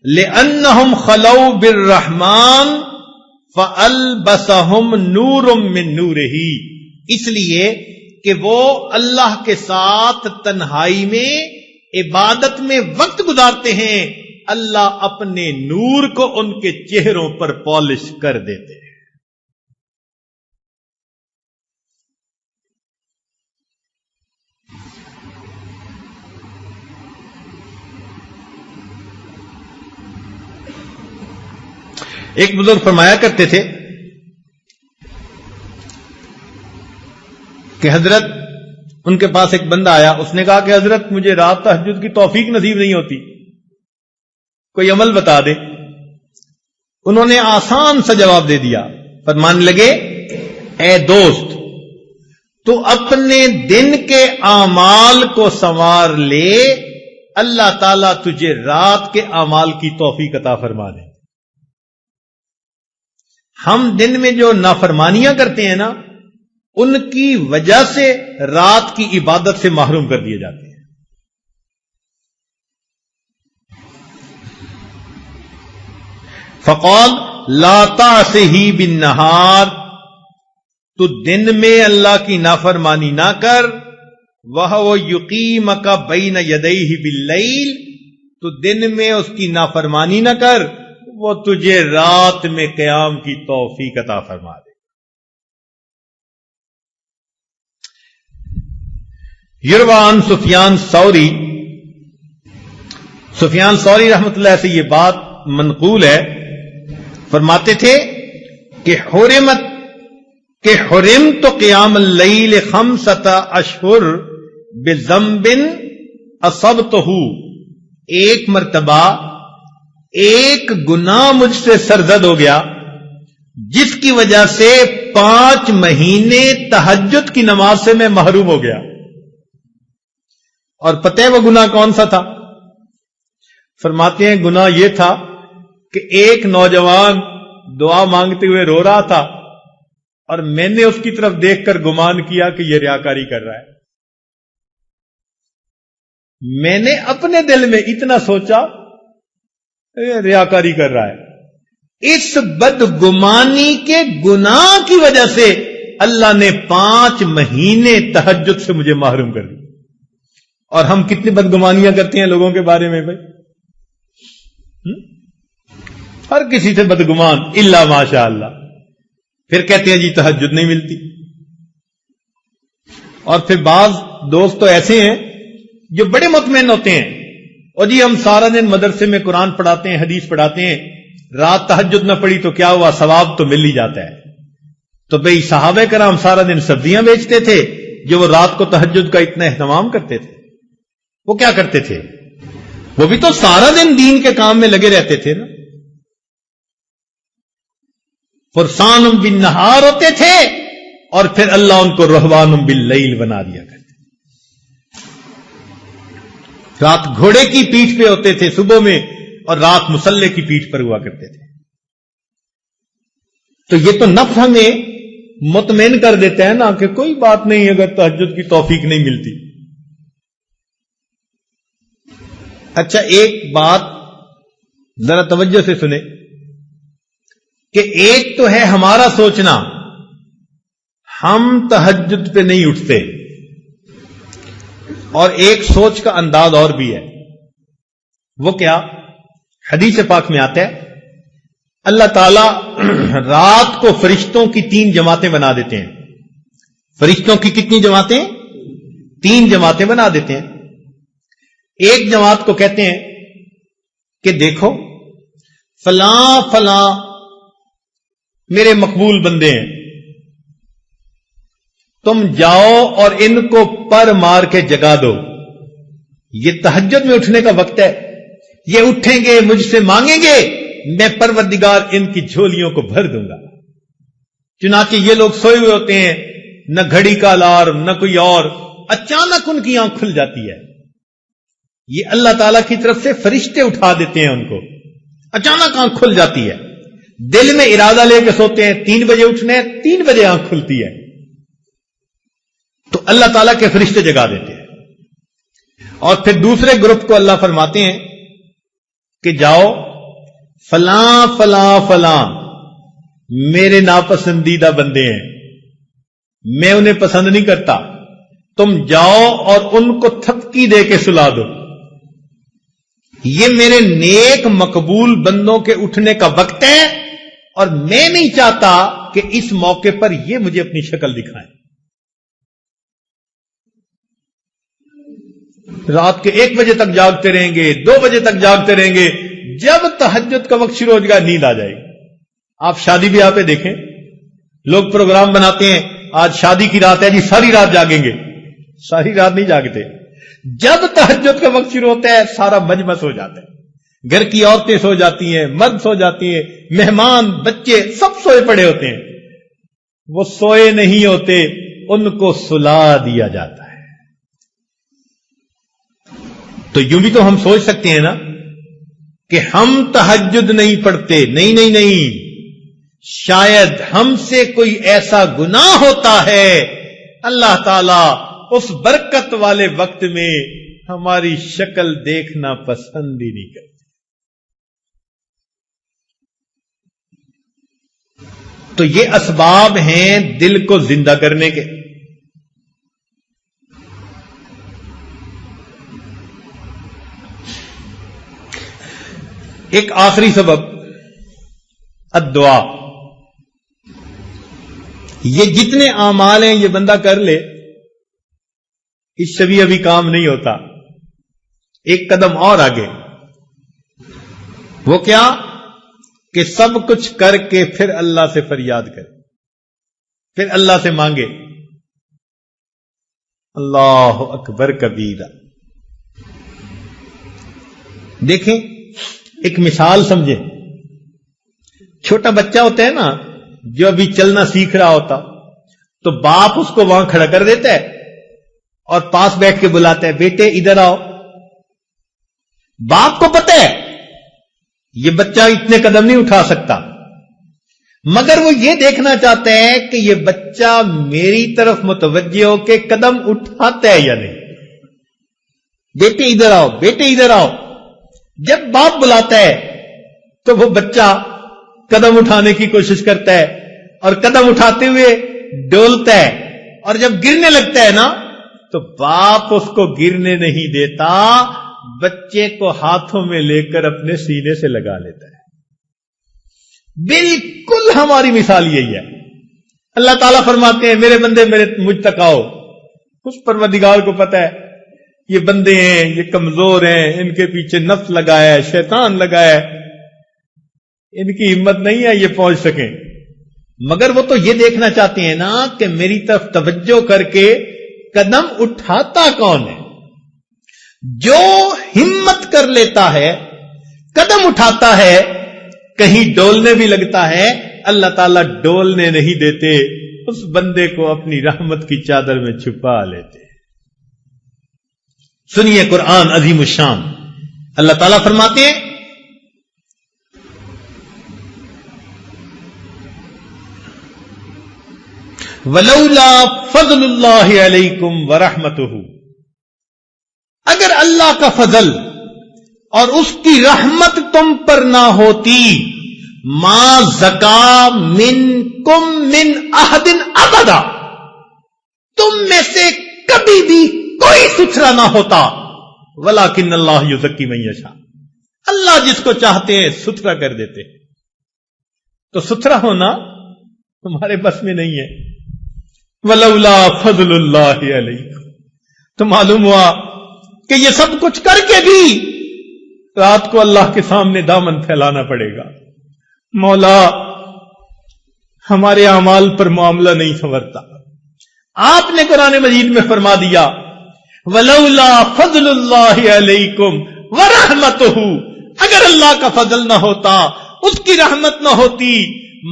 S1: لأنہم خلو بالرحمن فألبسہم نور من نورہ، اس لیے کہ وہ اللہ کے ساتھ تنہائی میں عبادت میں وقت گزارتے ہیں، اللہ اپنے نور کو ان کے چہروں پر پالش کر دیتے ہیں. ایک بزرگ فرمایا کرتے تھے کہ حضرت، ان کے پاس ایک بندہ آیا، اس نے کہا کہ حضرت مجھے رات تہجد کی توفیق نصیب نہیں ہوتی، کوئی عمل بتا دے. انہوں نے آسان سا جواب دے دیا، فرمانے لگے، اے دوست، تو اپنے دن کے اعمال کو سنوار لے، اللہ تعالیٰ تجھے رات کے اعمال کی توفیق عطا فرما دے. ہم دن میں جو نافرمانیاں کرتے ہیں نا، ان کی وجہ سے رات کی عبادت سے محروم کر دیے جاتے ہیں. فقال لا تعصه بالنهار، تو دن میں اللہ کی نافرمانی نہ کر. وَهُوَ يُقِيمَكَ بَيْنَ يَدَيْهِ بِاللَّيْلِ، تو دن میں اس کی نافرمانی نہ کر، وہ تجھے رات میں قیام کی توفیق عطا فرما دے. یروان سفیان ثوری رحمت اللہ سے یہ بات منقول ہے، فرماتے تھے کہ حرمت قیام اللیل 5 اشہر بذنب اصبتہ، ایک مرتبہ ایک گناہ مجھ سے سرزد ہو گیا جس کی وجہ سے 5 مہینے تہجد کی نماز سے میں محروم ہو گیا. اور پتہ ہے وہ گناہ کون سا تھا؟ فرماتے ہیں گناہ یہ تھا کہ ایک نوجوان دعا مانگتے ہوئے رو رہا تھا، اور میں نے اس کی طرف دیکھ کر گمان کیا کہ یہ ریاکاری کر رہا ہے. میں نے اپنے دل میں اتنا سوچا ریاکاری کر رہا ہے. اس بدگمانی کے گناہ کی وجہ سے اللہ نے 5 مہینے تہجد سے مجھے محروم کر دیا. اور ہم کتنی بدگمانیاں کرتے ہیں لوگوں کے بارے میں بھائی، ہر کسی سے بدگمان الا ماشاء اللہ. پھر کہتے ہیں جی تہجد نہیں ملتی. اور پھر بعض دوست تو ایسے ہیں جو بڑے مطمئن ہوتے ہیں، اور جی ہم سارا دن مدرسے میں قرآن پڑھاتے ہیں، حدیث پڑھاتے ہیں، رات تہجد نہ پڑھی تو کیا ہوا، ثواب تو مل ہی جاتا ہے. تو بھئی صحابہ کرام سارا دن سبزیاں بیچتے تھے، جو وہ رات کو تہجد کا اتنا اہتمام کرتے تھے، وہ کیا کرتے تھے؟ وہ بھی تو سارا دن دین کے کام میں لگے رہتے تھے نا. فرسان بالنہار ہوتے تھے، اور پھر اللہ ان کو رہبان باللیل بنا دیا کرتے. رات گھوڑے کی پیٹھ پہ ہوتے تھے صبح میں، اور رات مسلح کی پیٹھ پر ہوا کرتے تھے. تو یہ تو نفس ہمیں مطمئن کر دیتا ہے نا کہ کوئی بات نہیں اگر تہجد کی توفیق نہیں ملتی. اچھا ایک بات ذرا توجہ سے سنیں کہ ایک تو ہے ہمارا سوچنا ہم تہجد پہ نہیں اٹھتے، اور ایک سوچ کا انداز اور بھی ہے. وہ کیا؟ حدیث پاک میں آتا ہے اللہ تعالی رات کو فرشتوں کی 3 جماعتیں بنا دیتے ہیں. فرشتوں کی کتنی جماعتیں؟ 3 جماعتیں بنا دیتے ہیں. ایک جماعت کو کہتے ہیں کہ دیکھو فلاں فلاں میرے مقبول بندے ہیں، تم جاؤ اور ان کو پر مار کے جگا دو، یہ تہجد میں اٹھنے کا وقت ہے، یہ اٹھیں گے مجھ سے مانگیں گے، میں پروردگار ان کی جھولیوں کو بھر دوں گا. چنانچہ یہ لوگ سوئے ہوئے ہوتے ہیں، نہ گھڑی کا الارم نہ کوئی اور، اچانک ان کی آنکھ کھل جاتی ہے، یہ اللہ تعالیٰ کی طرف سے فرشتے اٹھا دیتے ہیں ان کو. اچانک آنکھ کھل جاتی ہے, دل میں ارادہ لے کے سوتے ہیں 3 بجے اٹھنے, 3 بجے آنکھ کھلتی ہے, تو اللہ تعالیٰ کے فرشتے جگا دیتے ہیں. اور پھر دوسرے گروپ کو اللہ فرماتے ہیں کہ جاؤ فلاں فلاں فلاں میرے ناپسندیدہ بندے ہیں, میں انہیں پسند نہیں کرتا, تم جاؤ اور ان کو تھپکی دے کے سلا دو. یہ میرے نیک مقبول بندوں کے اٹھنے کا وقت ہے اور میں نہیں چاہتا کہ اس موقع پر یہ مجھے اپنی شکل دکھائیں. رات کے 1 بجے تک جاگتے رہیں گے, 2 بجے تک جاگتے رہیں گے, جب تہجد کا وقت شروع ہو جائے گا نیند آ جائے گی. آپ شادی بیاہ پہ دیکھیں, لوگ پروگرام بناتے ہیں آج شادی کی رات ہے جی, ساری رات جاگیں گے. ساری رات نہیں جاگتے. جب تہجد کا وقت شروع ہوتا ہے سارا مجمع سو جاتا ہے, گھر کی عورتیں سو جاتی ہیں, مرد سو جاتی ہیں, مہمان بچے سب سوئے پڑے ہوتے ہیں. وہ سوئے نہیں ہوتے, ان کو سلا دیا جاتا ہے. تو یوں بھی تو ہم سوچ سکتے ہیں نا کہ ہم تہجد نہیں پڑھتے. نہیں نہیں نہیں, شاید ہم سے کوئی ایسا گناہ ہوتا ہے, اللہ تعالی اس برکت والے وقت میں ہماری شکل دیکھنا پسند ہی نہیں کرتے. تو یہ اسباب ہیں دل کو زندہ کرنے کے. ایک آخری سبب الدعا. یہ جتنے اعمال ہیں یہ بندہ کر لے, اس سے بھی ابھی کام نہیں ہوتا. ایک قدم اور آگے, وہ کیا کہ سب کچھ کر کے پھر اللہ سے فریاد کرے, پھر اللہ سے مانگے. اللہ اکبر کبیرہ. دیکھیں ایک مثال سمجھیں. چھوٹا بچہ ہوتا ہے نا جو ابھی چلنا سیکھ رہا ہوتا, تو باپ اس کو وہاں کھڑا کر دیتا ہے اور پاس بیٹھ کے بلاتا ہے, بیٹے ادھر آؤ. باپ کو پتہ ہے یہ بچہ اتنے قدم نہیں اٹھا سکتا, مگر وہ یہ دیکھنا چاہتا ہے کہ یہ بچہ میری طرف متوجہ ہو کے قدم اٹھاتا ہے یا نہیں. بیٹے ادھر آؤ, بیٹے ادھر آؤ. جب باپ بلاتا ہے تو وہ بچہ قدم اٹھانے کی کوشش کرتا ہے اور قدم اٹھاتے ہوئے ڈولتا ہے, اور جب گرنے لگتا ہے نا تو باپ اس کو گرنے نہیں دیتا, بچے کو ہاتھوں میں لے کر اپنے سینے سے لگا لیتا ہے. بالکل ہماری مثال یہی ہے. اللہ تعالیٰ فرماتے ہیں میرے بندے مجھ تک آؤ. اس پروردگار کو پتہ ہے یہ بندے ہیں, یہ کمزور ہیں, ان کے پیچھے نفس لگایا ہے, شیطان لگایا ہے, ان کی ہمت نہیں ہے یہ پہنچ سکیں. مگر وہ تو یہ دیکھنا چاہتے ہیں نا کہ میری طرف توجہ کر کے قدم اٹھاتا کون ہے. جو ہمت کر لیتا ہے, قدم اٹھاتا ہے, کہیں ڈولنے بھی لگتا ہے, اللہ تعالیٰ ڈولنے نہیں دیتے, اس بندے کو اپنی رحمت کی چادر میں چھپا لیتے. سنیے قرآن عظیم الشان. اللہ تعالیٰ فرماتے ہیں وَلَوْلَا فَضْلُ اللَّهِ عَلَيْكُمْ وَرَحْمَتُهُ, اگر اللہ کا فضل اور اس کی رحمت تم پر نہ ہوتی, ما زکا منکم من احد ابدا, تم میں سے کبھی بھی کوئی ستھرا نہ ہوتا. ولیکن اللہ یزکی من یشاء, اللہ جس کو چاہتے ہیں ستھرا کر دیتے. تو ستھرا ہونا تمہارے بس میں نہیں ہے. ولولا فضل اللہ علیکم, تو معلوم ہوا کہ یہ سب کچھ کر کے بھی رات کو اللہ کے سامنے دامن پھیلانا پڑے گا. مولا ہمارے اعمال پر معاملہ نہیں سنورتا. آپ نے قرآن مجید میں فرما دیا ولولا فضل اللہ علیکم ورحمتہ, اگر اللہ کا فضل نہ ہوتا, اس کی رحمت نہ ہوتی,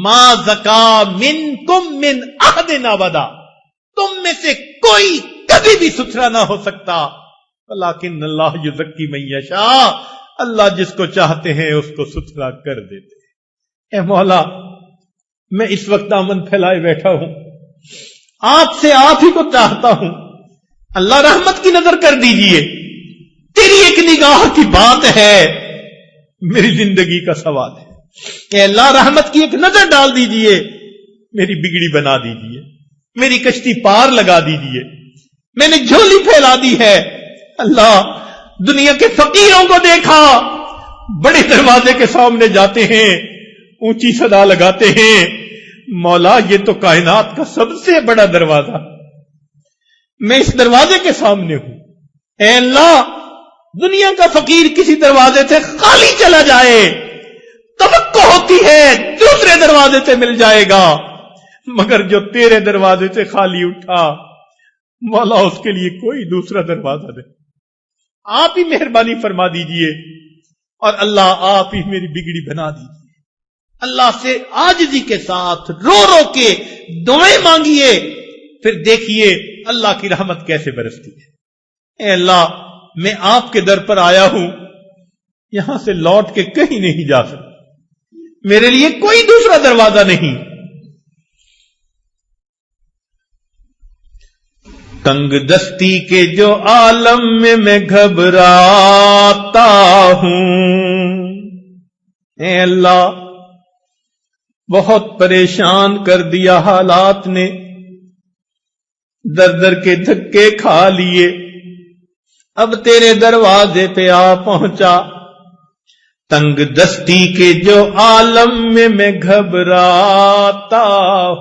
S1: ما زکا منکم من احد ابدا, تم میں سے کوئی کبھی بھی ستھرا نہ ہو سکتا. ولیکن اللہ یزکی من یشاء، اللہ جس کو چاہتے ہیں اس کو ستھرا کر دیتے ہیں۔ اے مولا، میں اس وقت دامن پھیلائے بیٹھا ہوں، آپ سے آپ ہی کو چاہتا ہوں، اللہ رحمت کی نظر کر دیجئے، تیری ایک نگاہ کی بات ہے، میری زندگی کا سوال ہے کہ اللہ رحمت کی ایک نظر ڈال دیجئے، میری بگڑی بنا دیجئے، میری کشتی پار لگا دیجئے، میں نے جھولی پھیلا دی ہے۔ اللہ، دنیا کے فقیروں کو دیکھا، بڑے دروازے کے سامنے جاتے ہیں، اونچی صدا لگاتے ہیں، مولا یہ تو کائنات کا سب سے بڑا دروازہ، میں اس دروازے کے سامنے ہوں۔ اے اللہ، دنیا کا فقیر کسی دروازے سے خالی چلا جائے، توقع ہوتی ہے دوسرے دروازے سے مل جائے گا، مگر جو تیرے دروازے سے خالی اٹھا، مولا اس کے لیے کوئی دوسرا دروازہ نہیں۔ آپ ہی مہربانی فرما دیجئے، اور اللہ آپ ہی میری بگڑی بنا دیجئے۔ اللہ سے عاجزی کے ساتھ رو رو کے دعائیں مانگیے، پھر دیکھیے اللہ کی رحمت کیسے برستی ہے۔ اے اللہ، میں آپ کے در پر آیا ہوں، یہاں سے لوٹ کے کہیں نہیں جا سکتا، میرے لیے کوئی دوسرا دروازہ نہیں۔ تنگ دستی کے جو عالم میں گھبراتا ہوں، اے اللہ بہت پریشان کر دیا حالات نے، در در کے دھکے کھا لیے، اب تیرے دروازے پہ آ پہنچا۔ تنگ دستی کے جو عالم میں گھبراتا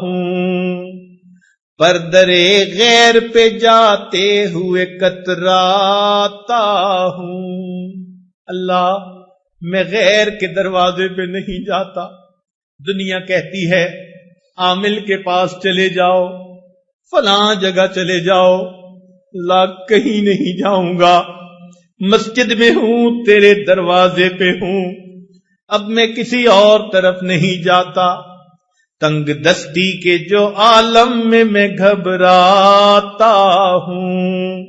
S1: ہوں، پردرے غیر پہ جاتے ہوئے کتراتا ہوں۔ اللہ، میں غیر کے دروازے پہ نہیں جاتا۔ دنیا کہتی ہے عامل کے پاس چلے جاؤ، فلاں جگہ چلے جاؤ، لا کہیں نہیں جاؤں گا، مسجد میں ہوں، تیرے دروازے پہ ہوں، اب میں کسی اور طرف نہیں جاتا۔ تنگ دستی کے جو عالم میں گھبراتا ہوں،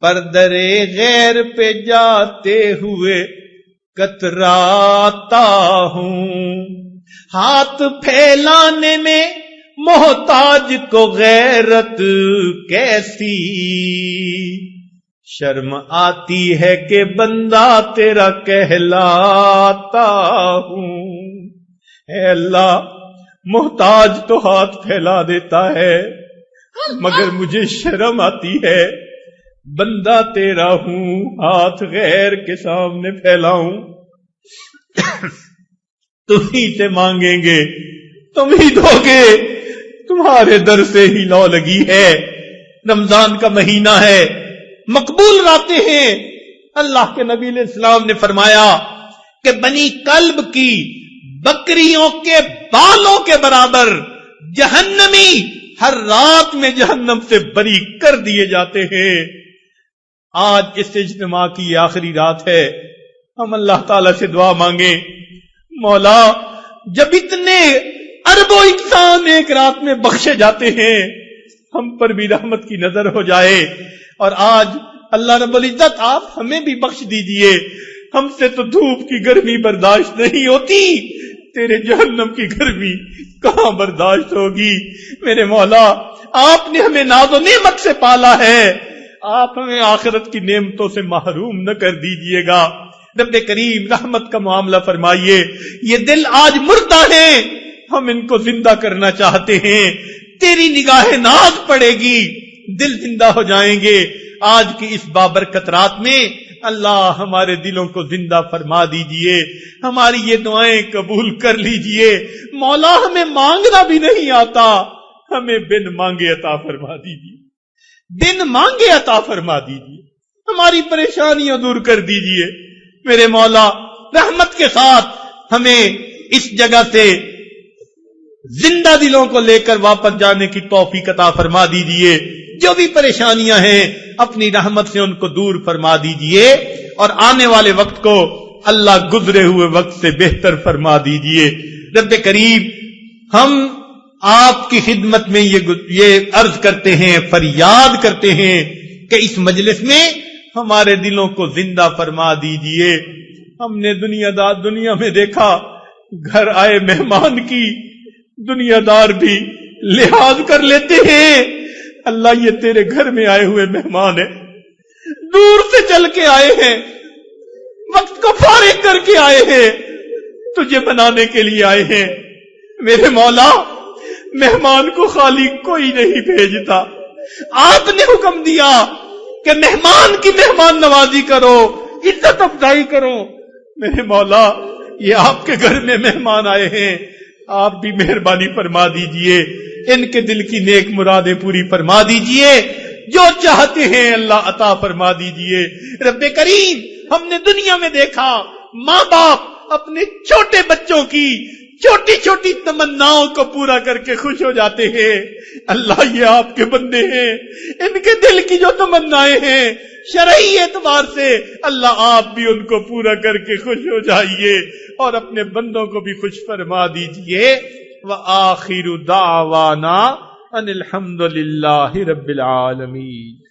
S1: پردرے غیر پہ جاتے ہوئے کتراتا ہوں۔ ہاتھ پھیلانے میں محتاج کو غیرت کیسی، شرم آتی ہے کہ بندہ تیرا کہلاتا ہوں۔ اے اللہ، محتاج تو ہاتھ پھیلا دیتا ہے، مگر مجھے شرم آتی ہے، بندہ تیرا ہوں، ہاتھ غیر کے سامنے پھیلاؤں۔ تم ہی سے مانگیں گے، تم ہی دو گے، تمہارے در سے ہی لو لگی ہے۔ رمضان کا مہینہ ہے، مقبول راتیں ہیں۔ اللہ کے نبی علیہ السلام نے فرمایا کہ بنی کلب کی بکریوں کے بالوں کے برابر جہنمی ہر رات میں جہنم سے بری کر دیے جاتے ہیں۔ آج اس اجتماع کی آخری رات ہے، ہم اللہ تعالی سے دعا مانگیں، مولا جب اتنے اربوں انسان ایک رات میں بخشے جاتے ہیں، ہم پر بھی رحمت کی نظر ہو جائے، اور آج اللہ رب العزت آپ ہمیں بھی بخش دیجئے۔ ہم سے تو دھوپ کی گرمی برداشت نہیں ہوتی، تیرے جہنم کی گرمی کہاں برداشت ہوگی؟ میرے مولا، آپ نے ہمیں ناز و نعمت سے پالا ہے، آپ ہمیں آخرت کی نعمتوں سے محروم نہ کر دیجئے گا۔ رب کریم رحمت کا معاملہ فرمائیے۔ یہ دل آج مردہ ہیں، ہم ان کو زندہ کرنا چاہتے ہیں، تیری نگاہ ناز پڑے گی، دل زندہ ہو جائیں گے۔ آج کی اس بابرکت رات میں اللہ ہمارے دلوں کو زندہ فرما دیجئے، ہماری یہ دعائیں قبول کر لیجئے۔ مولا، ہمیں مانگنا بھی نہیں آتا، ہمیں بن مانگے عطا فرما دیجئے، بن مانگے عطا فرما دیجئے، ہماری پریشانیاں دور کر دیجئے۔ میرے مولا، رحمت کے ساتھ ہمیں اس جگہ سے زندہ دلوں کو لے کر واپس جانے کی توفیق عطا فرما دیجئے۔ جو بھی پریشانیاں ہیں اپنی رحمت سے ان کو دور فرما دیجئے، اور آنے والے وقت کو اللہ گزرے ہوئے وقت سے بہتر فرما دیجئے۔ رب کریم، ہم آپ کی خدمت میں یہ عرض کرتے ہیں، فریاد کرتے ہیں کہ اس مجلس میں
S2: ہمارے دلوں کو زندہ فرما دیجئے۔ ہم نے دنیا میں دیکھا، گھر آئے مہمان کی دنیا دار بھی لحاظ کر لیتے ہیں۔ اللہ یہ تیرے گھر میں آئے ہوئے مہمان ہیں، دور سے چل کے آئے ہیں، وقت کو فارغ کر کے آئے ہیں، تجھے بنانے کے لیے آئے ہیں۔ میرے مولا، مہمان کو خالی کوئی نہیں بھیجتا، آپ نے حکم دیا کہ مہمان کی مہمان نوازی کرو، عزت افزائی کرو۔ میرے مولا، یہ آپ کے گھر میں مہمان آئے ہیں، آپ بھی مہربانی فرما دیجئے، ان کے دل کی نیک مرادیں پوری فرما دیجئے، جو چاہتے ہیں اللہ عطا فرما دیجئے۔ رب کریم، ہم نے دنیا میں دیکھا ماں باپ اپنے چھوٹے بچوں کی چھوٹی چھوٹی تمناؤں کو پورا کر کے خوش ہو جاتے ہیں۔ اللہ یہ آپ کے بندے ہیں، ان کے دل کی جو تمنائیں ہیں شرعی اعتبار سے اللہ آپ بھی ان کو پورا کر کے خوش ہو جائیے اور اپنے بندوں کو بھی خوش فرما دیجئے۔ وآخر دعوانا ان الحمد للہ رب العالمین۔